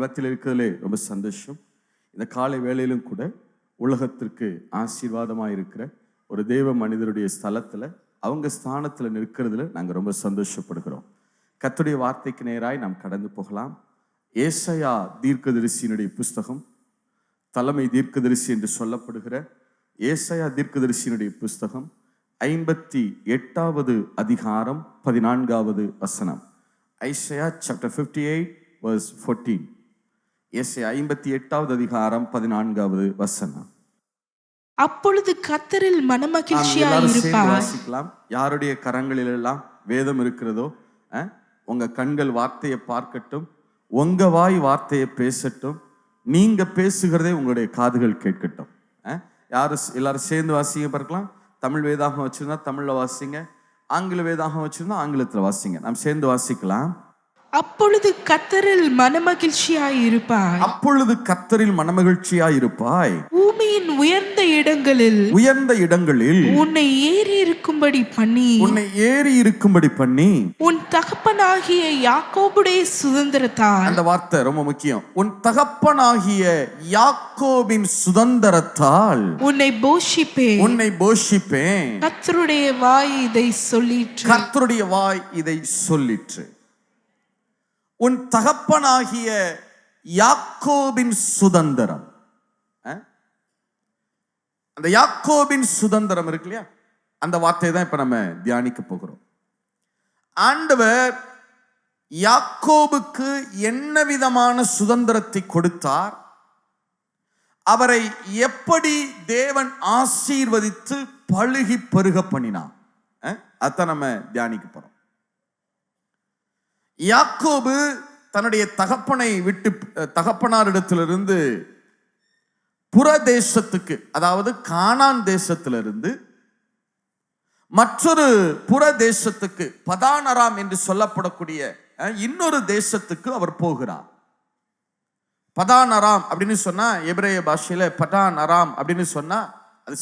மத்தியில் இருக்கிறதுலே ரொம்ப சந்தோஷம். இந்த காலை வேளையிலும் கூட உலகத்திற்கு ஆசீர்வாதமாக இருக்கிற ஒரு தேவ மனிதருடைய ஸ்தலத்தில் அவங்க ஸ்தானத்தில் நிற்கிறதுல நாங்கள் ரொம்ப சந்தோஷப்படுகிறோம். கர்த்தருடைய வார்த்தைக்கு நேராய் நாம் கடந்து போகலாம். ஏசாயா தீர்க்கதரிசியினுடைய புஸ்தகம், தலைமை தீர்க்கதரிசி என்று சொல்லப்படுகிற ஏசாயா தீர்க்கதரிசியினுடைய புஸ்தகம் 58வது அதிகாரம் 14வது வசனம். Isaiah chapter 58 verse 14. ஏசாயா 58வது அதிகாரம் 14வது வசனம். அப்பொழுது கர்த்தரில் மனமகிழ்ச்சியாய் இருப்பாய். வாசிக்கலாம். யாருடைய கரங்களில் எல்லாம் வேதம் இருக்கிறதோ உங்க கண்கள் வார்த்தையை பார்க்கட்டும், உங்க வாய் வார்த்தையை பேசட்டும், நீங்க பேசுகிறதே உங்களுடைய காதுகள் கேட்கட்டும். எல்லாரும் சேர்ந்து வாசிங்க பார்க்கலாம். தமிழ் வேதாகம் வச்சிருந்தா தமிழ்ல வாசிங்க, ஆங்கில வேதாகம் வச்சிருந்தா ஆங்கிலத்துல வாசிங்க. நாம் சேர்ந்து வாசிக்கலாம். அப்பொழுது கர்த்தரில் மனமகிழ்ச்சியாய் இருப்பாய். அப்பொழுது கர்த்தரில் மனமகிழ்ச்சியாய் இருப்பாய். பூமியின் உயர்ந்த இடங்களில் உன்னை ஏறி இருக்கும்படி பண்ணி உன் தகப்பனாகிய யாக்கோபுடைய சுதந்திரத்தால். அந்த வார்த்தை ரொம்ப முக்கியம். உன் தகப்பனாகிய யாக்கோபின் சுதந்திரத்தால் உன்னை போஷிப்பேன். கர்த்தருடைய வாய் இதை சொல்லிற்று. உன் தகப்பனாகிய யாக்கோபின் சுதந்திரம். அந்த யாக்கோபின் சுதந்திரம் இருக்கு இல்லையா, அந்த வார்த்தையை தான் இப்ப நம்ம தியானிக்க போகிறோம். ஆண்டவர் யாக்கோபுக்கு என்ன விதமான சுதந்திரத்தை கொடுத்தார், அவரை எப்படி தேவன் ஆசீர்வதித்து பழுகி பெருக பண்ணினார், அதான் நம்ம தியானிக்க போறோம். யாக்கோபு தன்னுடைய தகப்பனை விட்டு, தகப்பனாரிடத்திலிருந்து புற தேசத்துக்கு, அதாவது கானான் தேசத்திலிருந்து மற்றொரு புற தேசத்துக்கு, பதான் அராம் என்று சொல்லப்படக்கூடிய இன்னொரு தேசத்துக்கு அவர் போகிறார். பதான் அராம் அப்படின்னு சொன்னா எபிரேய பாஷையில பதான் அராம் அப்படின்னு சொன்னா அது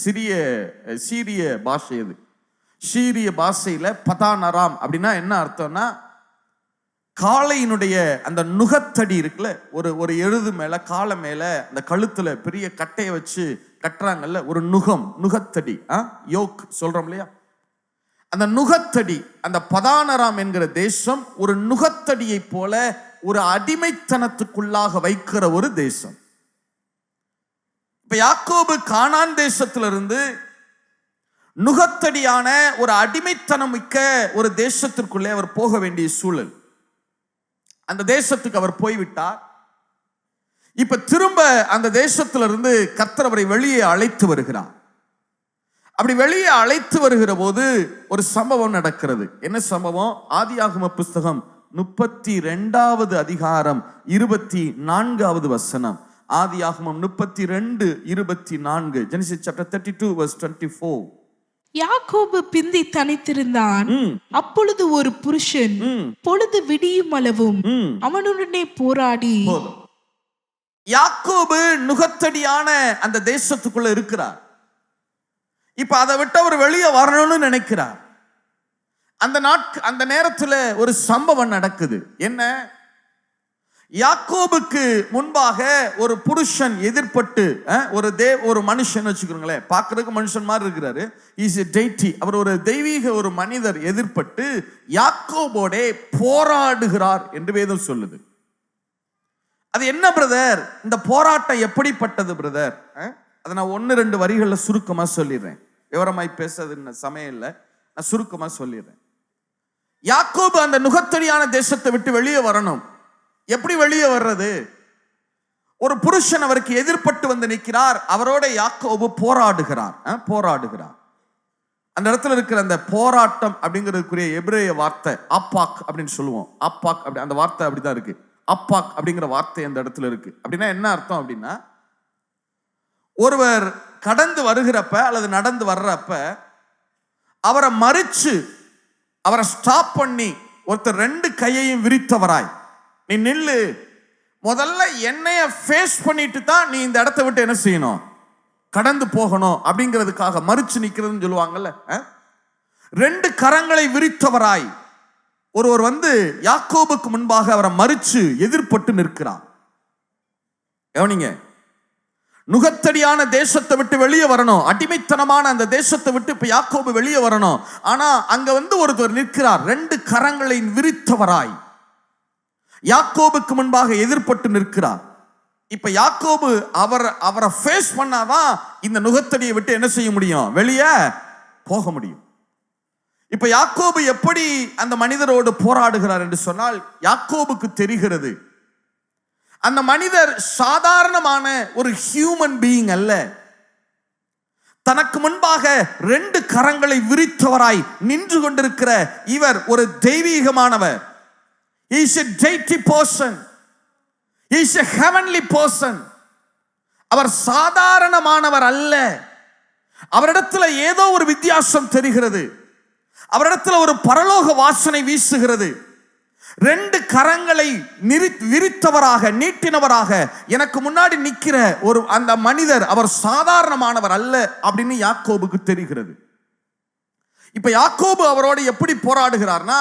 சீரிய பாஷை. அது சீரிய பாஷையில பதான் அராம் அப்படின்னா என்ன அர்த்தம்னா, காளையினுடைய அந்த நுகத்தடி இருக்குல்ல, ஒரு எழுது மேல காளை மேல அந்த கழுத்துல பெரிய கட்டையை வச்சு கட்டுறாங்கல்ல, ஒரு நுகத்தடி, யோக் சொல்றோம் இல்லையா, அந்த நுகத்தடி, அந்த பதானராம் என்கிற தேசம் ஒரு நுகத்தடியை போல ஒரு அடிமைத்தனத்துக்குள்ளாக வைக்கிற ஒரு தேசம். இப்ப யாக்கோபு கானான் தேசத்திலிருந்து நுகத்தடியான ஒரு அடிமைத்தனம் மிக்க ஒரு தேசத்திற்குள்ளே அவர் போக வேண்டிய சூழல். அந்த தேசத்துக்கு அவர் போய்விட்டார். இப்ப திரும்ப அந்த தேசத்திலிருந்து கர்த்தர் அவரை வெளியே அழைத்து வருகிறார். அப்படி வெளியே அழைத்து வருகிற போது ஒரு சம்பவம் நடக்கிறது. என்ன சம்பவம்? ஆதியாகம புஸ்தகம் 32வது அதிகாரம் 24வது வசனம். ஆதியாகமம் 32:24. Genesis chapter 32 verse 24. யாக்கோபு பிந்தி தனித்திருந்தான். அப்பொழுது ஒரு புருஷன் பொழுது விடியும் அளவும் அவனுடனே போராடி. யாக்கோபு நுகத்தடியான அந்த தேசத்துக்குள்ள இருக்கிறார். இப்ப அதை விட்டு அவர் வெளியே வரணும்னு நினைக்கிறார். அந்த நேரத்துல ஒரு சம்பவம் நடக்குது. என்ன? யாக்கோபுக்கு முன்பாக ஒரு புருஷன் எதிர்பட்டு, ஒரு மனுஷன் வச்சுக்கிறோங்களேன், பார்க்கறதுக்கு மனுஷன் மாதிரி இருக்கிறாரு, இஸ் எ டெய்டி, அவர் ஒரு தெய்வீக ஒரு மனிதர் எதிர்பட்டு யாக்கோபோட போராடுகிறார் என்று வேதம் சொல்லுது. அது என்ன பிரதர், இந்த போராட்டம் எப்படிப்பட்டது பிரதர்? அதை நான் 1-2 வரிகள்ல சுருக்கமா சொல்லிடுறேன். விவரமாய் பேசுறது சமயம் இல்லை, நான் சுருக்கமா சொல்லிடுறேன். யாக்கோபு அந்த நுகத்தடியான தேசத்தை விட்டு வெளியே வரணும். எப்படி வெளியே வர்றது? ஒரு புருஷன் அவருக்கு எதிர்பட்டு வந்து நிற்கிறார். அவரோட யாக்கோபு போராடுகிறார். அந்த இடத்துல இருக்கிற அந்த போராட்டம் அப்படிங்கிறதுக்குரிய எபிரேய வார்த்தை அப்பாக் அப்படின்னு சொல்லுவோம். அப்பாக் அப்படி, அந்த வார்த்தை அப்படிதான் இருக்கு. அப்பாக் அப்படிங்கிற வார்த்தை அந்த இடத்துல இருக்கு. அப்படின்னா என்ன அர்த்தம் அப்படின்னா, ஒருவர் கடந்து வருகிறப்ப அல்லது நடந்து வர்றப்ப அவரை மறிச்சு, அவரை ஸ்டாப் பண்ணி, ஒருத்தர் 2 கையையும் விரித்தவராய், நீ நில்லு, முதல்ல என்னைய ஃபேஸ் பண்ணிட்டு தான் நீ இந்த இடத்தை விட்டு என்ன செய்யணும், கடந்து போகணும் அப்படிங்கிறதுக்காக மறிச்சு நிக்கிறதுன்னு சொல்லுவாங்கல்ல. 2 கரங்களை விரித்தவராய் ஒருவர் வந்து யாக்கோபுக்கு முன்பாக அவரை மறிச்சு எதிர்பட்டு நிற்கிறார். கவனிங்க, நுகத்தடியான தேசத்தை விட்டு வெளியே வரணும், அடிமைத்தனமான அந்த தேசத்தை விட்டு இப்ப யாக்கோபு வெளியே வரணும். ஆனா அங்க ஒருத்தர் நிற்கிறார், 2 கரங்களை விரித்தவராய் யாக்கோபுக்கு முன்பாக எதிர்பட்டு நிற்கிறார். இப்ப யாக்கோபு அவரை ஃபேஸ் பண்ணாதான் இந்த நுகத்தடியை விட்டு என்ன செய்ய முடியும், வெளியே போக முடியும். இப்ப யாக்கோபு எப்படி அந்த மனிதரோடு போராடுகிறார் என்று சொன்னால், யாக்கோபுக்கு தெரிகிறது அந்த மனிதர் சாதாரணமான ஒரு ஹியூமன் பீயிங் அல்ல. தனக்கு முன்பாக 2 கரங்களை விரித்தவராய் நின்று கொண்டிருக்கிற இவர் ஒரு தெய்வீகமானவர். He is a deity person. He is a heavenly person. அவர் சாதாரணமானவர் அல்ல. அவரிடத்துல ஏதோ ஒரு வித்தியாசம் தெரிகிறது. அவரிடத்துல ஒரு பரலோக வாசனை வீசுகிறது. 2 கரங்களை விரித்தவராக நீட்டினவராக எனக்கு முன்னாடி நிற்கிற ஒரு அந்த மனிதர் அவர் சாதாரணமானவர் அல்ல அப்படின்னு யாக்கோபுக்கு தெரிகிறது. இப்ப யாக்கோபு அவரோட எப்படி போராடுகிறார்னா,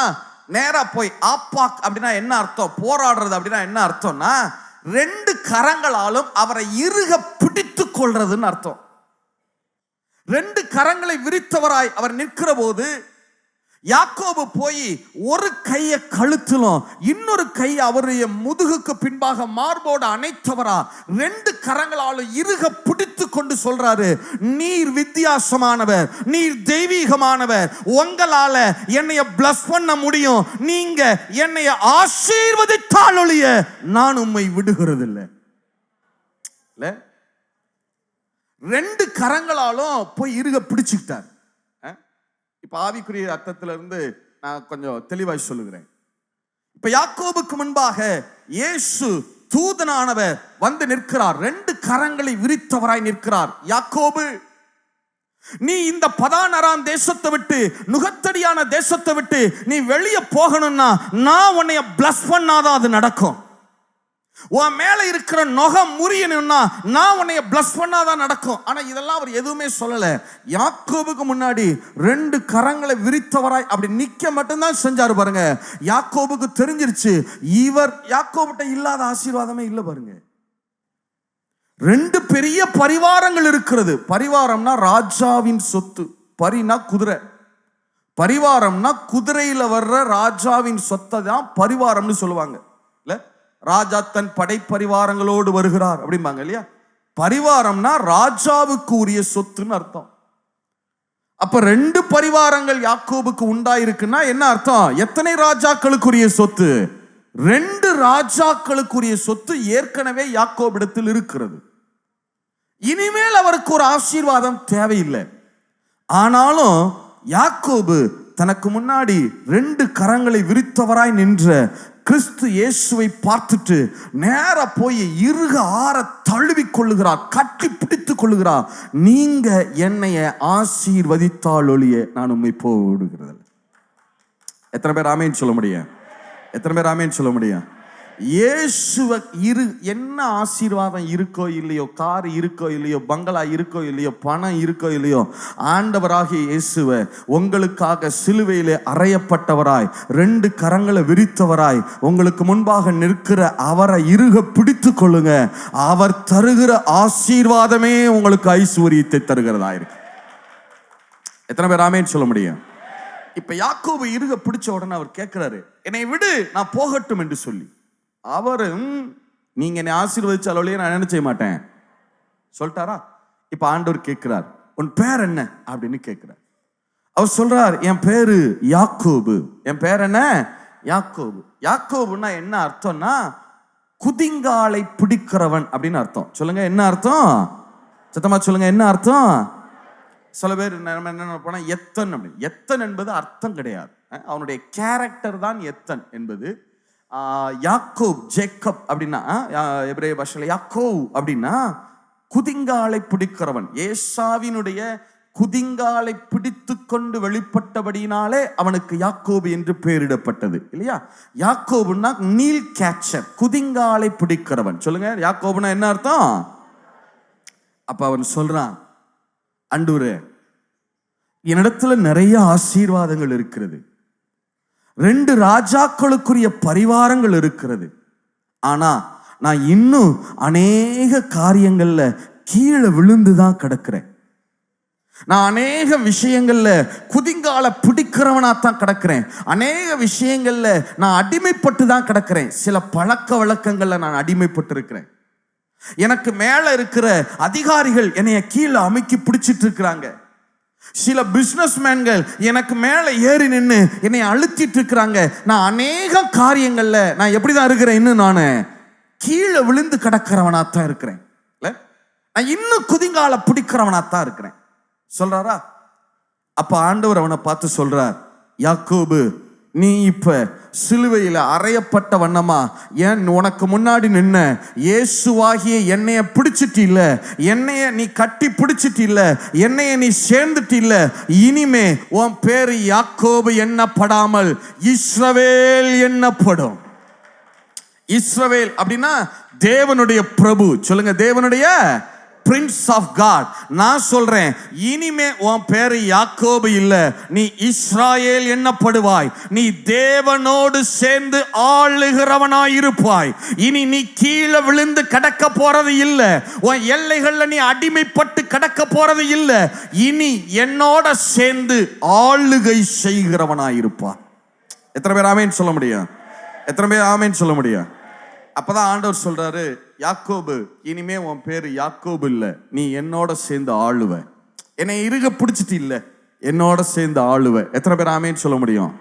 நேரா போய் ஆப்பாக் அப்படின்னா என்ன அர்த்தம், போராடுறது அப்படின்னா என்ன அர்த்தம்னா, 2 கரங்களாலும் அவரை இறுக பிடித்து கொள்றதுன்னு அர்த்தம். 2 கரங்களை விரித்தவராய் அவர் நிற்கிற போது யாக்கோபு போய் ஒரு கையை கழுத்திலும் இன்னொரு கை அவருடைய முதுகுக்கு பின்பாக மார்போடு அணைத்தவரா 2 கரங்களாலும் இறுக பிடித்து கொண்டு சொல்றாரு, நீர் வித்தியாசமானவர், நீர் தெய்வீகமானவர், உங்களால என்னைய பிளஸ் பண்ண முடியும், நீங்க என்னைய ஆசீர்வதித்தால் ஒழிய நான் உம்மை விடுகிறது இல்லை. 2 கரங்களாலும் போய் இறுக பிடிச்சுக்கிட்டார். இப்ப ஆவிக்குரிய அர்த்தத்திலிருந்து நான் கொஞ்சம் தெளிவாய் சொல்லுகிறேன். இப்ப யாக்கோபுக்கு முன்பாக இயேசு தூதனானவர் வந்து நிற்கிறார், 2 கரங்களை விரித்தவராய் நிற்கிறார். யாக்கோபு, நீ இந்த பதான் அராம் தேசத்தை விட்டு, நுகத்தடியான தேசத்தை விட்டு நீ வெளியே போகணும்னா நான் உன்னைய பிளஸ் பண்ணாதான் அது நடக்கும். உன் மேல இருக்கிற நுகம் முறியணும்னா நான் உன்னைய பிளஸ் பண்ணாதான் நடக்கும். ஆனா இதெல்லாம் அவர் எதுவுமே சொல்லல. யாக்கோபுக்கு முன்னாடி 2 கரங்களை விரித்தவராய் அப்படி நிக்க மட்டும்தான் செஞ்சாரு பாருங்க. யாக்கோபுக்கு தெரிஞ்சிருச்சு, இவர் யாக்கோபுட்ட இல்லாத ஆசீர்வாதமே இல்லை பாருங்க. 2 பெரிய பரிவாரங்கள் இருக்கிறது. பரிவாரம்னா ராஜாவின் சொத்து, பரினா குதிரை, பரிவாரம்னா குதிரையில வர்ற ராஜாவின் சொத்தை தான் பரிவாரம்னு சொல்லுவாங்க. இல்ல, ராஜா தன் படைப்பரிவாரங்களோடு வருகிறார் அப்படிம்பாங்க இல்லையா. பரிவாரம்னா ராஜாவுக்கு உரிய சொத்துன்னு அர்த்தம். அப்ப 2 பரிவாரங்கள் யாக்கோபுக்கு உண்டாயிருக்குன்னா என்ன அர்த்தம், எத்தனை ராஜாக்களுக்குரிய சொத்து, 2 ராஜாக்களுக்குரிய சொத்து ஏற்கனவே யாக்கோபிடத்தில் இருக்கிறது. இனிமேல் அவருக்கு ஒரு ஆசீர்வாதம் தேவையில்லை. ஆனாலும் யாக்கோபு தனக்கு முன்னாடி 2 கரங்களை விரித்தவராய் நின்ற கிறிஸ்து இயேசுவை பார்த்துட்டு நேரா போய் இறுக ஆற தழுவி கொள்ளுகிறார், கட்டி பிடித்து கொள்ளுகிறார். நீங்க என்னைய ஆசீர்வதித்தால் ஒழிய நான் உம்மை போடுகிறது. எத்தனை பேர் ஆமேன்னு சொல்ல முடியும்? எத்தனை பேர் ஆமேன்னு சொல்ல முடியும்? இயேசுவ என்ன ஆசீர்வாதம் இருக்கோ இல்லையோ, கார் இருக்கோ இல்லையோ, பங்களா இருக்கோ இல்லையோ, பணம் இருக்கோ இல்லையோ, ஆண்டவராகிய இயேசுவ உங்களுக்காக சிலுவையிலே அறையப்பட்டவராய் 2 கரங்களை விரித்தவராய் உங்களுக்கு முன்பாக நிற்கிற அவரை இறுக பிடித்து கொள்ளுங்க. அவர் தருகிற ஆசீர்வாதமே உங்களுக்கு ஐஸ்வரியத்தை தருகிறதா இருக்கு. எத்தனை பேர் ஆமேன்னு சொல்ல முடியும்? இப்ப யாக்கோபு இறுக பிடிச்ச உடனே அவர் கேட்கிறாரு, என்னை விடு, நான் போகட்டும் என்று சொல்லி. அவரும் நீங்க என்னை ஆசீர்வதிச்சாலே நான் என்ன செய்ய மாட்டேன் சொல்லிட்டாரா. இப்ப ஆண்டவர் கேட்கிறார், உன் பேர் என்ன அப்படின்னு கேட்கிறார். அவர் சொல்றார், என் பேரு யாக்கோபு. என் பேர் என்ன? யாக்கோபு. யாக்கோபுன்னா என்ன அர்த்தம்னா குதிங்காலை பிடிக்கிறவன் அப்படின்னு அர்த்தம். சொல்லுங்க, என்ன அர்த்தம்? சத்தமா சொல்லுங்க, என்ன அர்த்தம்? சில பேர் என்ன போனா எத்தன் அப்படின்னு. எத்தன் என்பது அர்த்தம் கிடையாது, அவனுடைய கேரக்டர் தான் எத்தன் என்பது. யாக்கோப், ஜேக்கப் அப்படின்னா எபிரேய பாஷையில யாக்கோவ் அப்படின்னா குதிங்காலை பிடிக்கிறவன். ஏசாவினுடைய குதிங்காலை பிடித்து கொண்டு வெளிப்பட்டபடினாலே அவனுக்கு யாக்கோபு என்று பெயரிடப்பட்டது இல்லையா. யாக்கோபுன்னா நீல் கேச்சர், குதிங்காலை பிடிக்கிறவன். சொல்லுங்க, யாக்கோபுனா என்ன அர்த்தம்? அப்ப அவன் சொல்றான், ஆண்டவரே என்னிடத்துல நிறைய ஆசீர்வாதங்கள் இருக்கிறது, 2 ராஜாக்களுக்குரிய பரிவாரங்கள் இருக்கிறது, ஆனா நான் இன்னும் அநேக காரியங்கள்ல கீழே விழுந்துதான் கிடக்கிறேன். நான் அநேக விஷயங்கள்ல குதிங்கால பிடிக்கிறவனாத்தான் கிடக்கிறேன். அநேக விஷயங்கள்ல நான் அடிமைப்பட்டு தான் கிடக்கிறேன். சில பழக்க வழக்கங்கள்ல நான் அடிமைப்பட்டு இருக்கிறேன். எனக்கு மேல இருக்கிற அதிகாரிகள் என்னைய கீழே அமுக்கி பிடிச்சிட்டு இருக்கிறாங்க. சில பிசினஸ்மேன்கள் எனக்கு மேல ஏறி நின்று என்னை அழுத்திட்டு இருக்கிறாங்க. நான் அநேக காரியங்கள்ல நான் எப்படிதான் இருக்கிறேன்? இன்னும் நான் கீழே விழுந்து கிடக்கிறவனாத்தான் இருக்கிறேன். நான் இன்னும் குதிங்கால பிடிக்கிறவனாத்தான் இருக்கிறேன் சொல்றாரா? அப்ப ஆண்டவர் அவனை பார்த்து சொல்றார், யாக்கோபு, நீ இப்ப சிலுவையில் அறையப்பட்ட வண்ணமா ஏன் உனக்கு முன்னாடி நின்ன இயேசுவாகிய என்னைய பிடிச்சிட்டு இல்ல, என்னைய நீ கட்டி பிடிச்சிட்டு இல்ல, என்னைய நீ சேர்ந்துட்டு இல்ல. இனிமே உன் பேரு யாக்கோபு எண்ணப்படாமல் இஸ்ரவேல் எண்ணப்படும். இஸ்ரவேல் அப்படின்னா தேவனுடைய பிரபு. சொல்லுங்க, தேவனுடைய பிரின்ஸ் ஆஃப் காட். நான் சொல்றேன், இனிமே உன் பேரு யாக்கோபு இல்ல, நீ இஸ்ராயேல் எண்ணப்படுவாய். நீ தேவனோடு சேர்ந்து ஆளுகிறவனாய் இருப்பாய். இனி நீ கீழே விழுந்து கடக்க போறது இல்ல. உன் எல்லைகள்ல நீ அடிமைப்பட்டு கடக்க போறது இல்ல. இனி என்னோட சேர்ந்து ஆளுகை செய்கிறவனாய் இருப்பாய். எத்தனை பேர் ஆமேன் சொல்ல முடியும்? எத்தனை பேர் ஆமேன் சொல்ல முடியும்? அப்பதான் ஆண்டவர் சொல்றாரு, யாக்கோபு, இனிமே உன் பேரு யாக்கோபு இல்ல, நீ என்னோட சேர்ந்து ஆளுவ. என்னை இறுக பிடிச்சிட்டு இல்ல, என்னோட சேர்ந்து ஆளுவ. எத்தனை பேர் ஆமேன்னு சொல்ல முடியும்?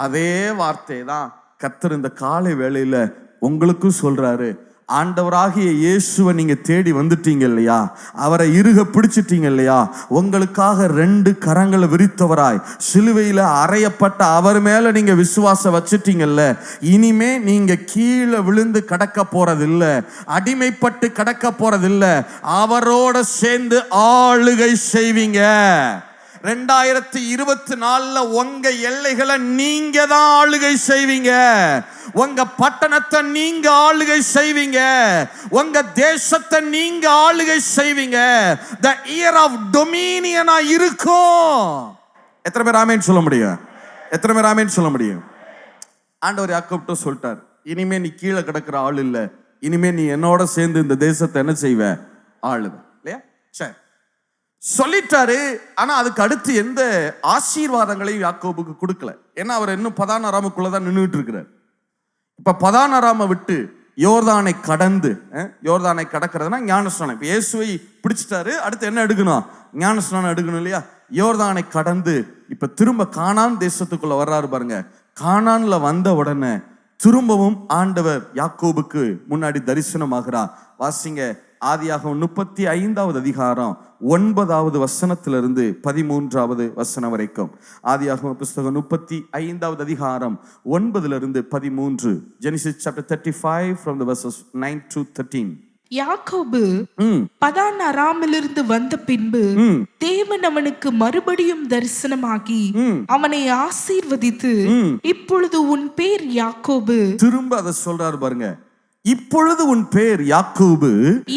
அதே வார்த்தை தான் கர்த்தர் இந்த காலை வேளையில உங்களுக்கும் சொல்றாரு. ஆண்டவராகிய இயேசுவை நீங்க தேடி வந்துட்டீங்க இல்லையா? அவரை இறுக பிடிச்சிட்டீங்க இல்லையா? உங்களுக்காக 2 கரங்களை விரித்தவராய் சிலுவையில அறையப்பட்ட அவர் மேல நீங்க விசுவாசம் வச்சிட்டீங்கல்ல. இனிமே நீங்க கீழே விழுந்து கடக்க போறதில்ல, அடிமைப்பட்டு கடக்க போறதில்ல. அவரோட சேர்ந்து ஆளுகை செய்வீங்க. 2024 உங்க எல்லைகளை நீங்க தான் ஆளுகை செய்வீங்க. உங்க பட்டணத்தை நீங்க ஆளுகை செய்வீங்க. உங்க தேசத்தை நீங்க ஆளுகை செய்வீங்க. The year of dominion இருக்கும். எத்தனை பேர் ஆமென் சொல்ல முடியும்? எத்தனை பேர் ஆமென் சொல்ல முடியும்? ஆண்டவர் யாக்கோபுட்ட சொல்லிட்டார், இனிமே நீ கீழே கிடக்கிற ஆள் இல்ல, இனிமே நீ என்னோட சேர்ந்து இந்த தேசத்தை என்ன செய்வ? ஆளுவ. இல்லையா? சரி, சொல்லிட்டாரு. ஆனா அதுக்கு அடுத்து எந்த ஆசீர்வாதங்களையும் யாக்கோபுக்கு கொடுக்கல. ஏன்னா அவர் இன்னும் பதான் அராமுக்குள்ளதான் நின்றுட்டு இருக்கிறார். இப்ப பதான் அராமை விட்டு யோர்தானை கடந்து, யோர்தானை கடக்கிறதுனா ஞானஸ்நானம். இப்ப இயேசுவை பிடிச்சிட்டாரு, அடுத்து என்ன எடுக்கணும்? ஞானஸ்நானம் எடுக்கணும் இல்லையா? யோர்தானை கடந்து இப்ப திரும்ப கானான் தேசத்துக்குள்ள வர்றாரு பாருங்க. கானான்ல வந்த உடனே திரும்பவும் ஆண்டவர் யாக்கோபுக்கு முன்னாடி தரிசனமாகிறார். வாசிங்க, ஆதியாகமம் 35வது அதிகாரம் 9வது வசனத்திலிருந்து 13வது வசனம் வரைக்கும். ஆதியாகம புஸ்தகம் 35வது அதிகாரம் 9லிருந்து 13. Genesis chapter 35 from the verses 9 to 13. யாக்கோபு பதான் அராமிலிருந்து வந்த பின்பு தேவன் அவனுக்கு மறுபடியும் தரிசனமாகி அவனை ஆசீர்வதித்து, இப்பொழுது உன் பேர் யாக்கோபு. திரும்ப அதை சொல்றாரு பாருங்க, இப்பொழுது உன் பேர் யாக்கோபு,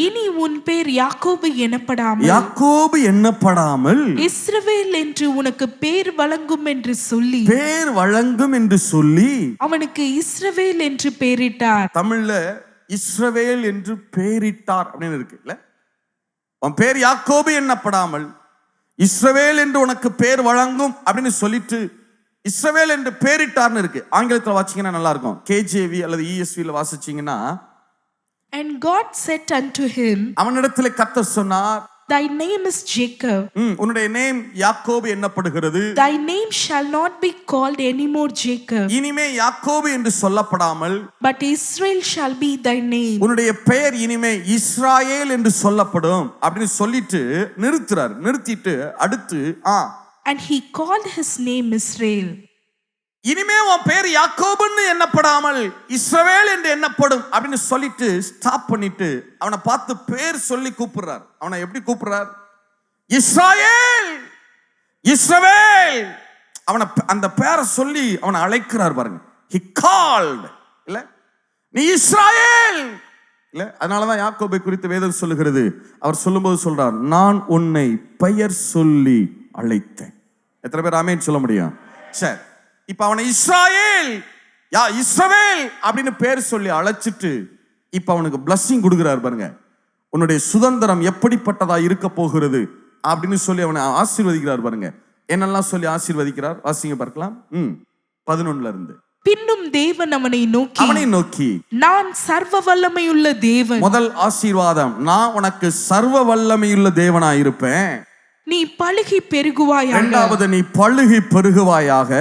இனி உன் பேர் யாக்கோபு எனப்படாமல் யாக்கோபு எண்ணப்படாமல் இஸ்ரவேல் என்று உனக்கு பேர் வழங்கும் என்று சொல்லி, பேர் வழங்கும் என்று சொல்லி அவனுக்கு இஸ்ரவேல் என்று பெயரிட்டார். தமிழ்ல இஸ்ரவேல் என்று பெயரிட்டார் அப்படின்னு இருக்கு இல்ல? உன் பேர் யாக்கோபு எண்ணப்படாமல் இஸ்ரவேல் என்று உனக்கு பேர் வழங்கும் அப்படின்னு சொல்லிட்டு இஸ்ரவேல் என்று பேரிட்டார்னு இருக்கு. ஆங்கிலத்தில் வாசிச்சீங்கன்னா நல்லா இருக்கும். கேஜேவி அல்லது ESV வாசிச்சீங்கன்னா, And God said unto him, அவனிடத்திலே கர்த்தர் சொன்னார், Thy name is Jacob. உன்னுடைய நேம் யாக்கோபு என்னப்படுகிறது. Thy name shall not be called anymore Jacob, இனிமே யாக்கோபு என்று சொல்லப்படாமல் but Israel shall be thy name. உன்னுடைய பெயர் இனிமே இஸ்ராயேல் என்று சொல்லப்படும் அப்படின்னு சொல்லிட்டு நிறுத்துறார். நிறுத்திட்டு அடுத்து And he called his name Israel. இனிமே உன் பேர் யாக்கோபுன்னு எண்ணப்படாமல் இஸ்ரவேல் என்று எண்ணப்படும் அப்படின்னு சொல்லிட்டு ஸ்டாப் பண்ணிட்டு அவனை பார்த்து பேர் சொல்லி கூப்பிடுறார். அவனை எப்படி கூப்பிடுறார்? இஸ்ராயேல், இஸ்ரவேல். அவனை அந்த பேரை சொல்லி அவனை அழைக்கிறார் பாருங்க. He called, இல்ல, நீ இஸ்ராயேல் இல்ல. அதனாலதான் யாக்கோபை குறித்து வேதம் சொல்லுகிறது. அவர் சொல்லும்போது சொல்றார், நான் உன்னை பெயர் சொல்லி அழைத்தேன். எத்தனை பேர் ஆமென் சொல்ல முடியும்? சரி, இப்ப அவனை இஸ்ராயேல், இஸ்ரவேல் அப்படின்னு பேர் சொல்லி அழைச்சிட்டு இப்ப அவனுக்கு blessing கொடுக்குறாரு பாருங்க. உன்னுடைய சுதந்திரம் எப்படிப்பட்டதா இருக்க போகிறது அப்படின்னு சொல்லி அவனை ஆசீர்வதிக்கிறார் பாருங்க. என்னெல்லாம் சொல்லி ஆசீர்வதிக்கிறார் வாசிங்க பார்க்கலாம். 11 இருந்து. பின்னும் தேவன் அவனை நோக்கி நான் சர்வ வல்லமையுள்ள தேவன். முதல் ஆசீர்வாதம், நான் உனக்கு சர்வ வல்லமையுள்ள தேவனாய் இருப்பேன். நீ பலுகி பெருகுவாயாக. இரண்டாவது, நீ பலுகி பெருகுவாயாக.